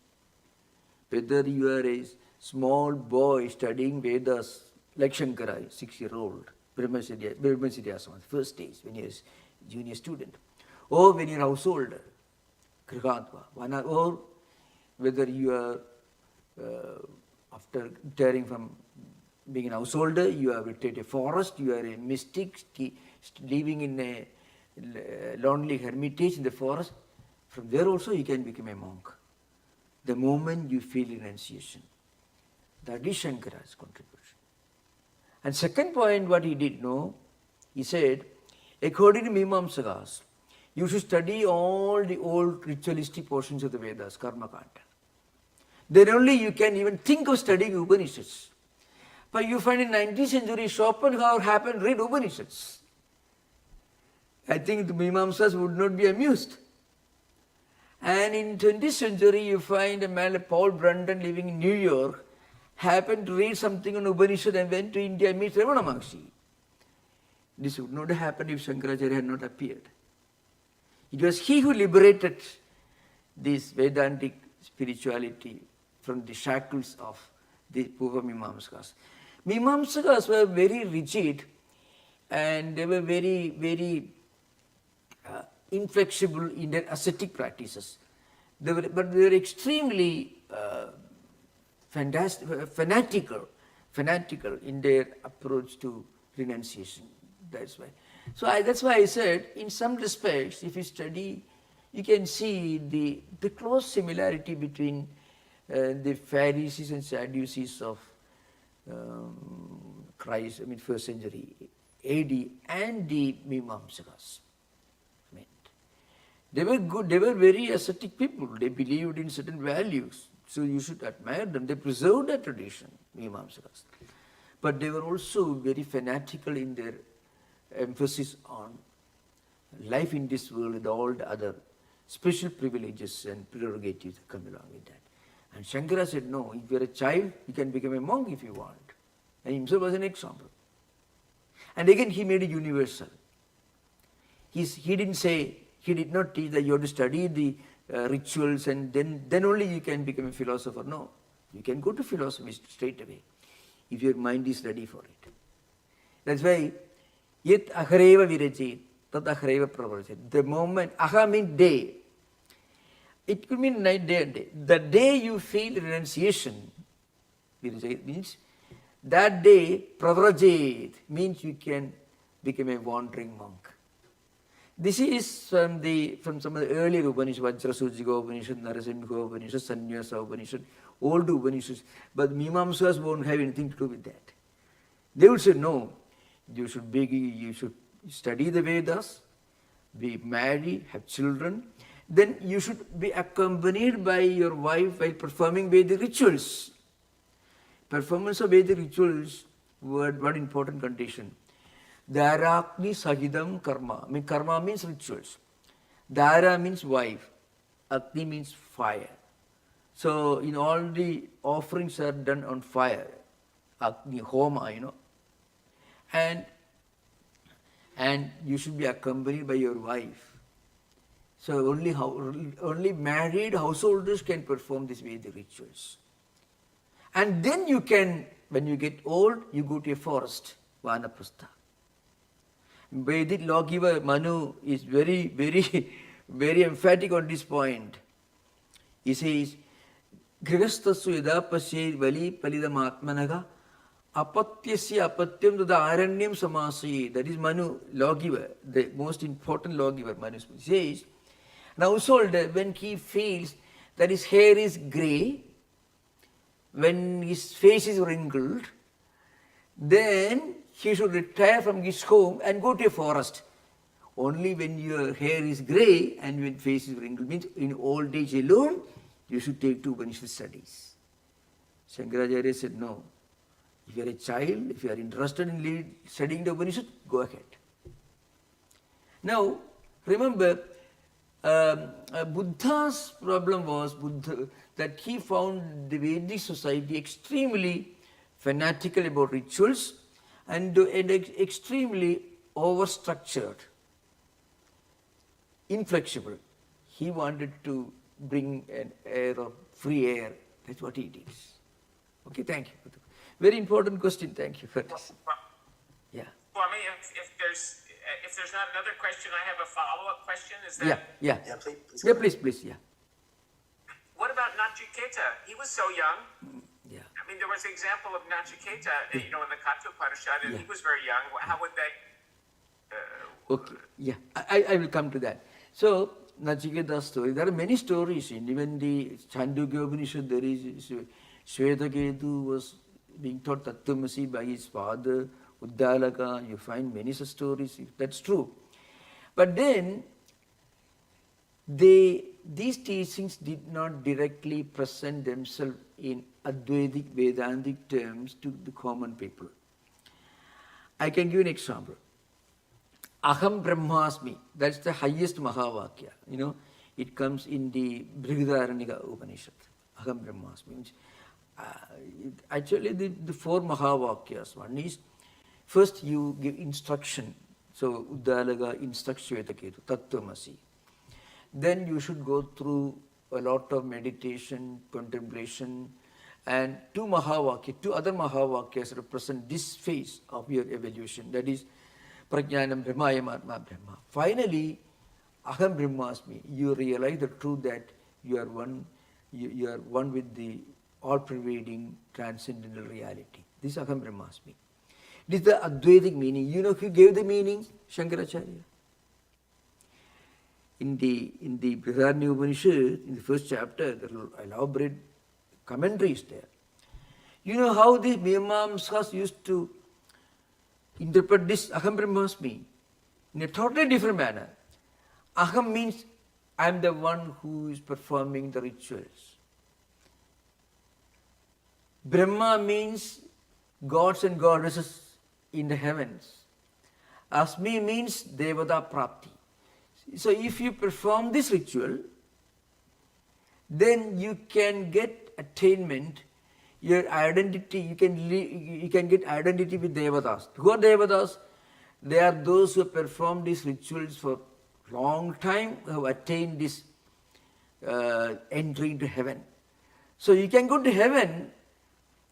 whether you are a small boy studying Vedas like Shankara, 6-year-old, Brahmacharya Asana, first stage when he is junior student, or when you are householder, Grihadva, or whether you are, after retiring from being an householder, you have retired a forest, you are a mystic, living in a lonely hermitage in the forest, from there also you can become a monk. The moment you feel renunciation. That is Shankara's contribution. And second point, what he did know, he said, according to Mimamsakas, you should study all the old ritualistic portions of the Vedas, Karma Kanda. Then only you can even think of studying Upanishads. But you find in 19th century, Schopenhauer happened to read Upanishads. I think the Mimamsas would not be amused. And in 20th century, you find a man like Paul Brandon living in New York, happened to read something on Upanishad and went to India and meet Ramana Maharshi. This would not have happened if Shankaracharya had not appeared. It was he who liberated this Vedantic spirituality from the shackles of the Purva Mimamsakas. Mimamsakas were very rigid and they were very, very inflexible in their ascetic practices. But they were extremely fanatical in their approach to renunciation. That's why. So that's why I said, in some respects, if you study, you can see the close similarity between the Pharisees and Sadducees of Christ, first century AD, and the Mimamsakas. They were good, they were very ascetic people. They believed in certain values. So you should admire them. They preserved that tradition, Mimamsakas. But they were also very fanatical in their emphasis on life in this world and all the other special privileges and prerogatives that come along with that. And Shankara said, no, if you are a child, you can become a monk if you want. And himself was an example. And again, he made it universal. He didn't say, he did not teach that you have to study the rituals and then only you can become a philosopher. No, you can go to philosophy straight away if your mind is ready for it. That's why, yet akhareva virajit, tat akhareva pravarajit. The moment, aha means day. It could mean night, day and day. The day you feel renunciation, virajit means, that day, pravarajit means you can become a wandering monk. This is from some of the earlier Upanishads, Vajrasujika Upanishad, Narasimha Upanishad, Sannyasa Upanishad, old Upanishads. But Mimamsakas won't have anything to do with that. They would say, no, you should study the Vedas, be married, have children. Then you should be accompanied by your wife while performing Vedic rituals. Performance of Vedic rituals, what important condition. Dharakni sahidam karma. Karma means rituals. Dhara means wife. Agni means fire. So, in all the offerings are done on fire. Agni, homa, And you should be accompanied by your wife. So, only married householders can perform these Vedic rituals. And then you can, when you get old, you go to a forest, Vanaprastha. Vedic lawgiver Manu is very, very, very emphatic on this point. He says, Grihastasu yada pasye vali palidam atmanaga apatyasya apatyam tada aranyam samasi. That is Manu, lawgiver, the most important lawgiver, Manu says. An householder, when he feels that his hair is grey, when his face is wrinkled, then he should retire from his home and go to a forest. only when your hair is grey and when face is wrinkled, means in old age alone, you should take to Upanishad studies. Shankaracharya said, no. If you are a child, if you are interested in studying the Upanishad, go ahead. Now, remember, Buddha's problem was that he found the Vedic society extremely fanatical about rituals and extremely overstructured, inflexible. He wanted to bring an air of free air. That's what he did. Okay, thank you. Very important question. Thank you for this. Yeah. Swami, if there's not another question, I have a follow-up question. Is that? Yeah. Yeah, please. Yeah, please. Yeah. What about Nachiketa? He was so young. Yeah. I mean, there was an example of Nachiketa, in the Katha Upanishad, and he was very young. How would that? Okay. Yeah. I will come to that. So Nachiketa's story. There are many stories in even the Chandogya Upanishad. There is Shvetaketu was being taught Tattwamasi by his father, Uddalaka. You find many such stories. That's true. But then these teachings did not directly present themselves in Advaitic Vedantic terms to the common people. I can give an example. Aham Brahmasmi, that's the highest Mahavakya. It comes in the Brihadaranyaka Upanishad. Aham Brahmasmi means actually the four Mahavakyas. One is, first you give instruction. So Uddalaka instructs Shvetaketu, Tattwamasi. Then you should go through a lot of meditation, contemplation, and two other Mahavakyas represent this phase of your evolution. That is Prajnanam Brahmayam Atma Brahma. Finally, Aham Brahmasmi, you realize the truth that you are one with the all-pervading transcendental reality. This is Aham Brahmasmi. This is the Advaitic meaning. You know who gave the meaning? Shankaracharya. In the Brihadaranyaka Upanishad, in the first chapter, there are elaborate commentaries there. You know how the Mimamsas used to interpret this Aham Brahmasmi in a totally different manner. Aham means I am the one who is performing the rituals. Brahma means gods and goddesses in the heavens. Asmi means Devata Prapti. So if you perform this ritual, then you can get attainment, your identity, you can get identity with Devatas. Who are Devatas? They are those who have performed these rituals for a long time, who have attained this entry into heaven. So you can go to heaven.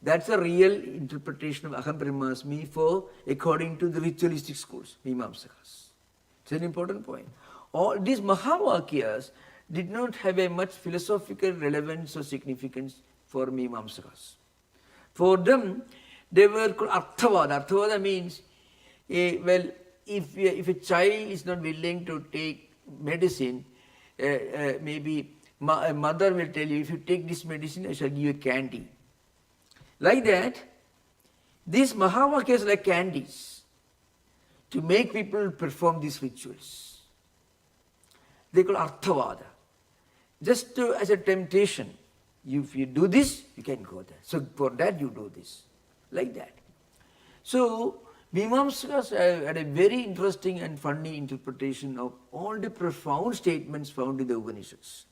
That's a real interpretation of Aham Brahmasmi according to the ritualistic schools, Mimamsakas. It's an important point. All these Mahavakyas did not have a much philosophical relevance or significance for Mimamsakas. For them, they were called Arthavada. Arthavada means, if a child is not willing to take medicine, maybe a mother will tell you, if you take this medicine, I shall give you candy. Like that, these Mahavakyas are like candies to make people perform these rituals. They call Arthavada. Just as a temptation. If you do this, you can go there. So for that you do this. Like that. So Mimamsakas had a very interesting and funny interpretation of all the profound statements found in the Upanishads.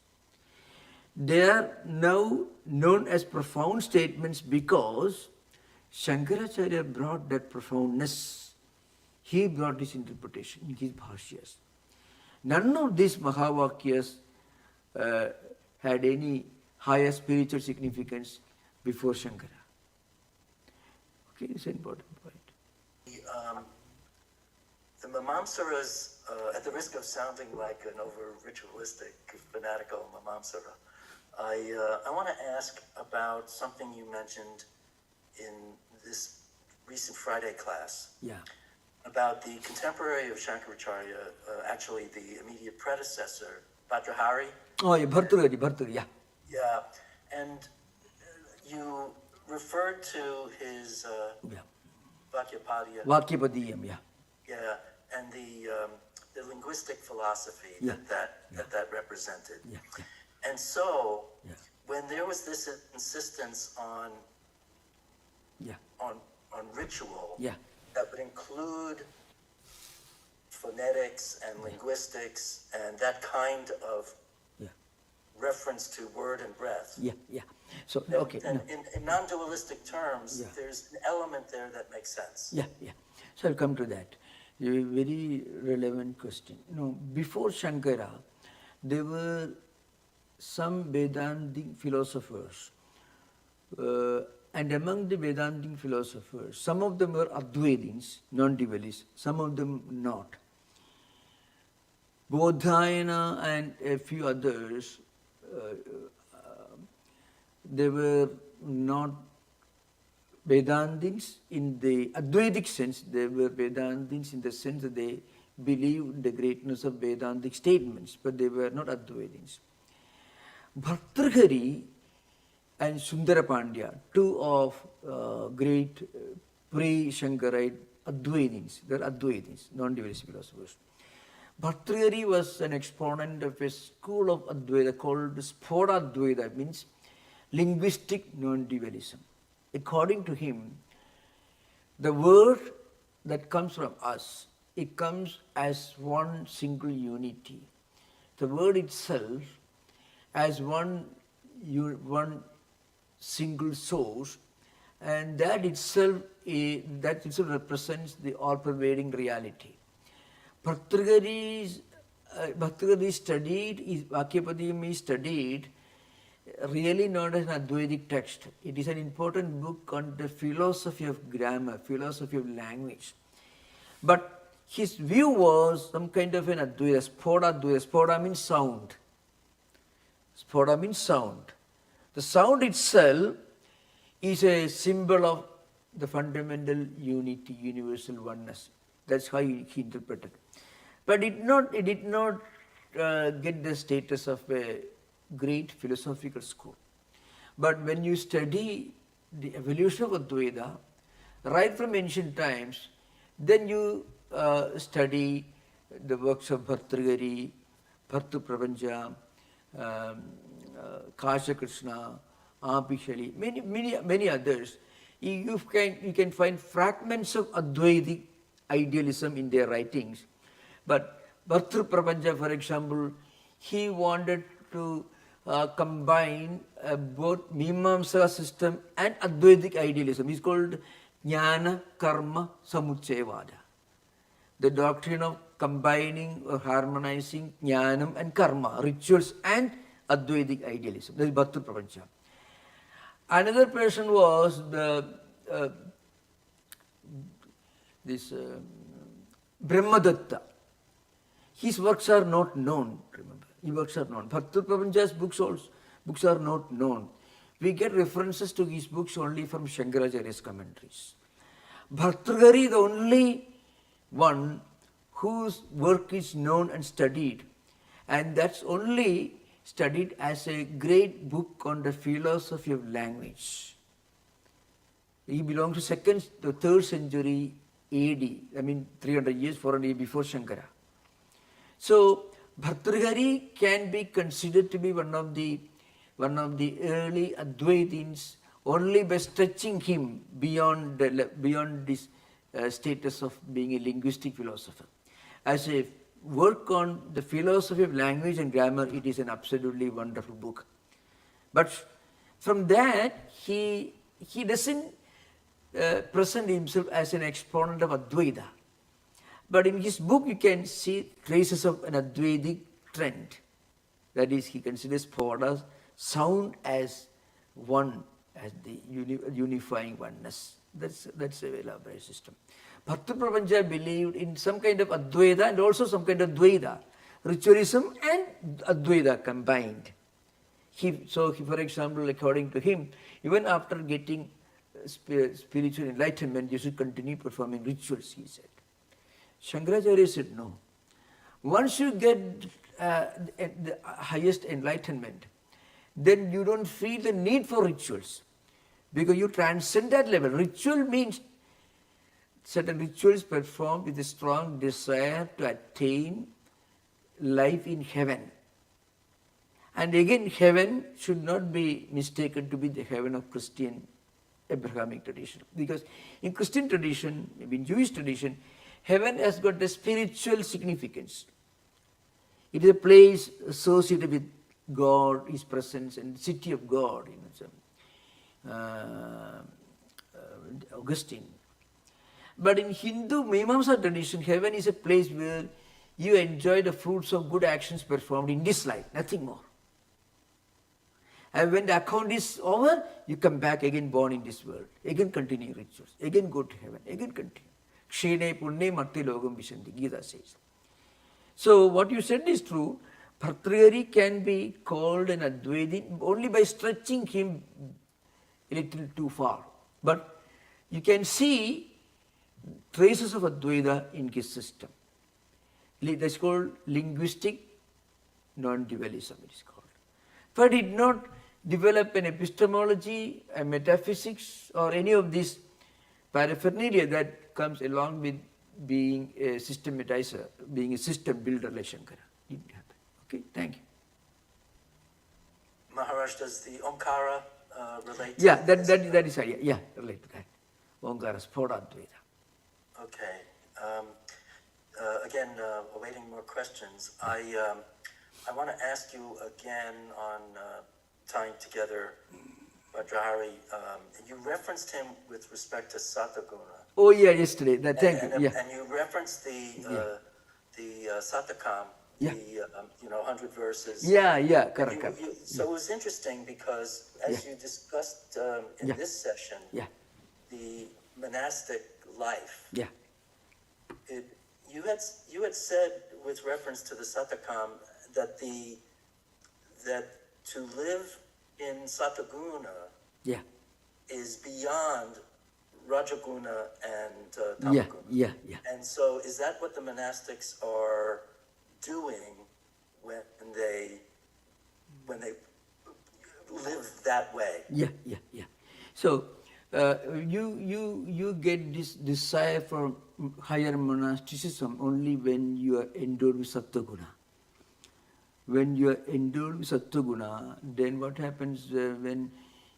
They are now known as profound statements because Shankaracharya brought that profoundness. He brought this interpretation in his bhashyas. None of these Mahavakyas had any higher spiritual significance before Shankara. Okay, it's an important point. The Mimamsaras, at the risk of sounding like an over-ritualistic, fanatical Mimamsara, I want to ask about something you mentioned in this recent Friday class. Yeah. About the contemporary of Shankaracharya, actually the immediate predecessor, Bhadrahari. Oh, yeah, Bhartari, yeah. Yeah, and you referred to his Vakyapadiyam. Vakyapadiyam, yeah. Yeah, and the the linguistic philosophy Yeah. that represented. Yeah, yeah. And so, Yeah. when there was this insistence on Yeah, ritual yeah, that would include phonetics and linguistics and that kind of yeah, reference to word and breath. yeah, yeah. So, And, okay. and No. in non-dualistic terms, Yeah. there's an element there that makes sense. Yeah, yeah. So I'll come to that. A very relevant question. Before Shankara, there were some Vedantic philosophers, and among the Vedantic philosophers, some of them were Advaitins, non-dualists, some of them not. Bodhayana and a few others, they were not Vedantins in the Advaitic sense. They were Vedantins in the sense that they believed the greatness of Vedantic statements, but they were not Advaitins. Bhartrhari and Sundara Pandya, two of great pre-Shankarite Advaitins, they are Advaitins, non-dualist philosophers. Bhartrhari was an exponent of a school of Advaita called Spoda Advaita, means linguistic non-dualism. According to him, the word that comes from us, it comes as one single unity. The word itself as one single source, and that itself represents the all-pervading reality. Bhartrhari studied, Vakyapadiyam is studied really not as an Advaitic text. It is an important book on the philosophy of grammar, philosophy of language. But his view was some kind of an Advaita, Spoda Advaita. Spoda means sound. Spoda means sound. The sound itself is a symbol of the fundamental unity, universal oneness. That's how he interpreted. But it did not get the status of a great philosophical school. But when you study the evolution of Advaita, right from ancient times, then you study the works of Bhartrhari, Bhartu Prapancha, Kasha Krishna, Abhishali, many others. You can find fragments of Advaitic idealism in their writings. But Bhartu Prapancha, for example, he wanted to combine both Mimamsa system and Advaitic idealism. It's called Jnana Karma Samuchayavada. The doctrine of combining or harmonizing Jnanam and Karma, rituals and Advaitic idealism. That is Bhartu Prapancha. Another person was Brahmadatta. His works are not known, remember. His works are known. Bhartu Prapancha's books are not known. We get references to his books only from Shankaracharya's commentaries. Bhartrhari, the only one whose work is known and studied, and that's only studied as a great book on the philosophy of language. He belongs to the 3rd century AD, 300 years, 400 years before Shankara. So Bhartrhari can be considered to be one of the early Advaitins only by stretching him beyond this status of being a linguistic philosopher. As a work on the philosophy of language and grammar, it is an absolutely wonderful book. But from that, he doesn't present himself as an exponent of Advaita. But in his book, you can see traces of an Advaitic trend. That is, he considers Spoda's sound as one, as the unifying oneness. That's a very elaborate system. Bhartu Prapancha believed in some kind of Advaita and also some kind of Dvaita, ritualism and Advaita combined. For example, according to him, even after getting spiritual enlightenment, you should continue performing rituals, he said. Shankaracharya said no. Once you get the highest enlightenment, then you don't feel the need for rituals because you transcend that level. Ritual means certain rituals performed with a strong desire to attain life in heaven. And again, heaven should not be mistaken to be the heaven of Christian Abrahamic tradition. Because in Christian tradition, in Jewish tradition, heaven has got a spiritual significance. It is a place associated with God, His presence, and the city of God. Augustine. But in Hindu Mimamsa tradition, heaven is a place where you enjoy the fruits of good actions performed in this life, nothing more. And when the account is over, you come back again born in this world, again continue rituals, again go to heaven, again continue. Kshene punne matti logam vishanti, Gita says. So what you said is true. Bhartrihari can be called an Advaiti only by stretching him a little too far. But you can see traces of Advaita in his system. That's called linguistic non-dualism, it is called. But he did not develop an epistemology, a metaphysics, or any of this paraphernalia that comes along with being a systematizer, being a system builder like Shankara. It didn't happen. Okay, thank you. Maharaj, does the Omkara relate to Yeah, this? that is idea. Yeah, relate to that. Omkara Sphoda Advaita. Okay. Again, awaiting more questions. I want to ask you again on tying together Bhadrahari. You referenced him with respect to Sataguna. Oh yeah, yesterday. Thank you. Yeah. And you referenced the Satakam, Yeah. the 100 verses. Yeah, correct. So it was interesting because as you discussed in this session, the monastic life. Yeah. You had said with reference to the Satakam that to live in Sataguna is beyond Rajaguna and Tamaguna. Yeah. And so is that what the monastics are doing when they live that way? Yeah. So you get this desire for higher monasticism only when you are endowed with Sattva-guna. When you are endowed with Sattva-guna, then what happens when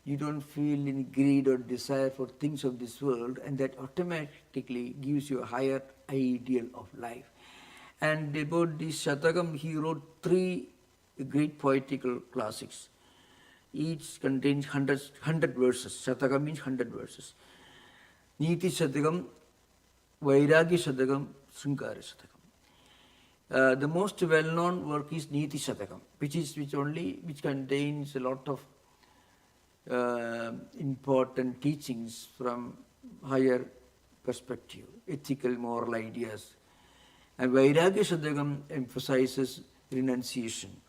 you don't feel any greed or desire for things of this world, and that automatically gives you a higher ideal of life. And about this Shatakam, he wrote 3 great poetical classics. Each contains 100 verses. Shatakam means 100 verses. Niti Shatakam, Vairagya Shatakam, Srinkara Shatakam. The most well-known work is Niti Shatakam, which contains a lot of important teachings from higher perspective, ethical, moral ideas. And Vairagya Shatakam emphasizes renunciation.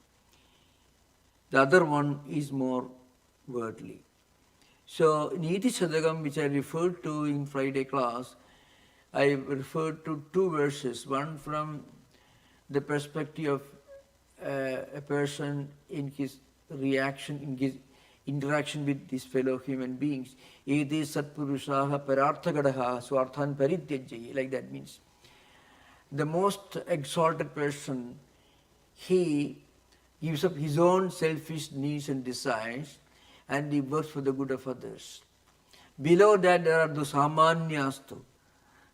The other one is more worldly. So, Niti Shatakam, which I referred to in Friday class, I referred to 2 verses, one from the perspective of a person in his reaction, in his interaction with his fellow human beings. Edi satpurushaha pararthagadaha swarthan parityajyayi, like that means. The most exalted person, he gives up his own selfish needs and desires and he works for the good of others. Below that there are those samanyastu.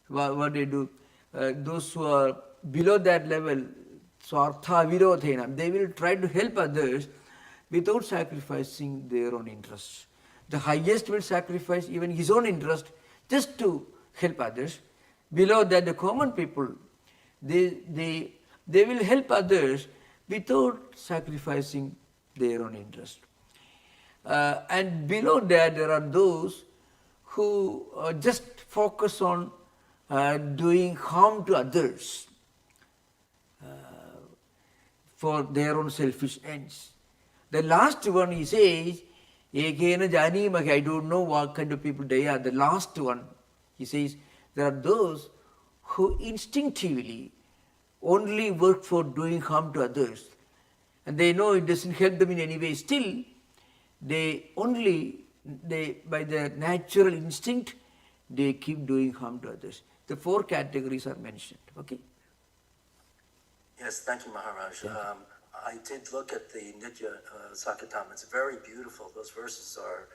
What they do, those who are below that level, swartha virodhena, they will try to help others without sacrificing their own interests. The highest will sacrifice even his own interest just to help others. Below that, the common people, they will help others without sacrificing their own interest. And below that, there are those who just focus on doing harm to others for their own selfish ends. The last one, he says, Ekena janimaki, I don't know what kind of people they are. The last one, he says, there are those who instinctively only work for doing harm to others. And they know it doesn't help them in any way. Still, by their natural instinct, they keep doing harm to others. the 4 categories are mentioned. Okay? Yes, thank you, Maharaj. I did look at the Nitya Sakatama. It's very beautiful. Those verses are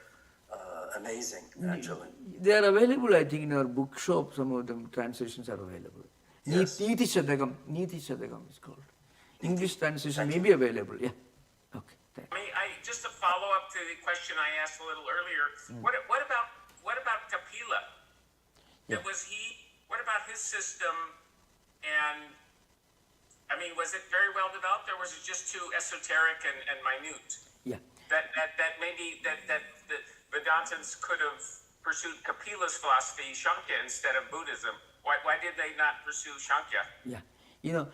amazing, actually. They are available, I think, in our bookshop. Some of them translations are available. Yes. Niti Shadagam is called. English translation Thank may you. be available. Yeah. Okay. Thank you. Just to follow up to the question I asked a little earlier, what about Kapila? Yeah. What about his system? And I mean, was it very well developed, or was it just too esoteric and minute? Yeah. That maybe the Vedantins could have pursued Kapila's philosophy, Shankya, instead of Buddhism. Why did they not pursue Shankya? Yeah. You know,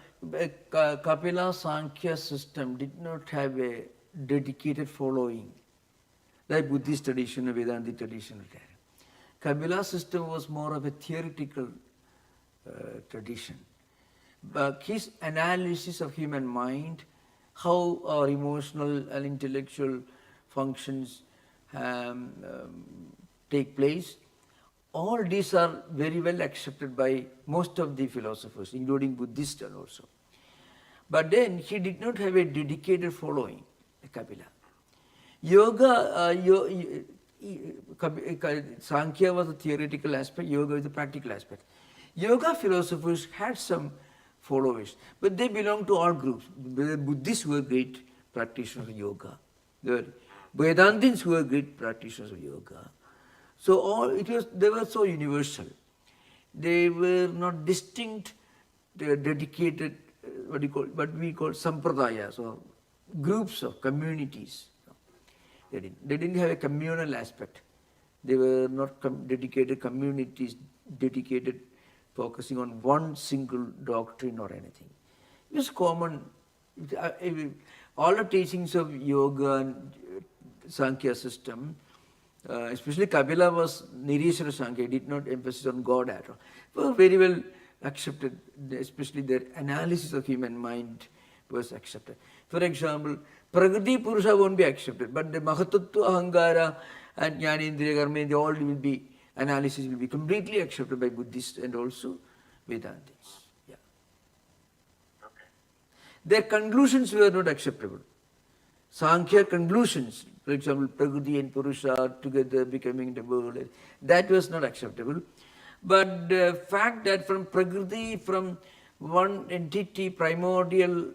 Kapila Sankhya system did not have a dedicated following like Buddhist tradition or Vedanta tradition. Kapila system was more of a theoretical tradition. But his analysis of human mind, how our emotional and intellectual functions take place, all these are very well accepted by most of the philosophers, including Buddhists also. But then he did not have a dedicated following, Kapila. Yoga, Sankhya was a theoretical aspect, yoga is a practical aspect. Yoga philosophers had some followers, but they belonged to all groups. The Buddhists were great practitioners of yoga. The Vedantins were great practitioners of yoga. So they were so universal. They were not distinct, dedicated, what we call sampradayas, or groups of communities. They didn't have a communal aspect. They were not dedicated communities, dedicated focusing on one single doctrine or anything. It was common. All the teachings of yoga and Sankhya system, especially Kapila was Nirishara Sankhya, did not emphasize on God at all. Were very well accepted, especially their analysis of human mind was accepted. For example, Prakriti Purusha won't be accepted, but the Mahatattva, Ahangara and Jnanendriya Karma, all will be, analysis will be completely accepted by Buddhists and also Vedantists. Yeah. Okay. Their conclusions were not acceptable. Sankhya conclusions, for example, Prakriti and Purusha together becoming the world, that was not acceptable. But the fact that from Prakriti, from one entity, primordial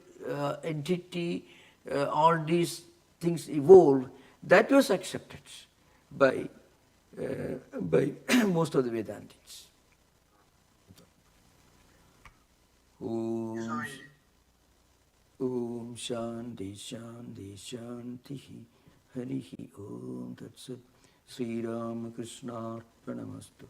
entity, all these things evolved, that was accepted by most of the Vedantics. Om Shanti Shanti Shanti Harihi Om Tat Sat Sri Ramakrishna Arpanamastu.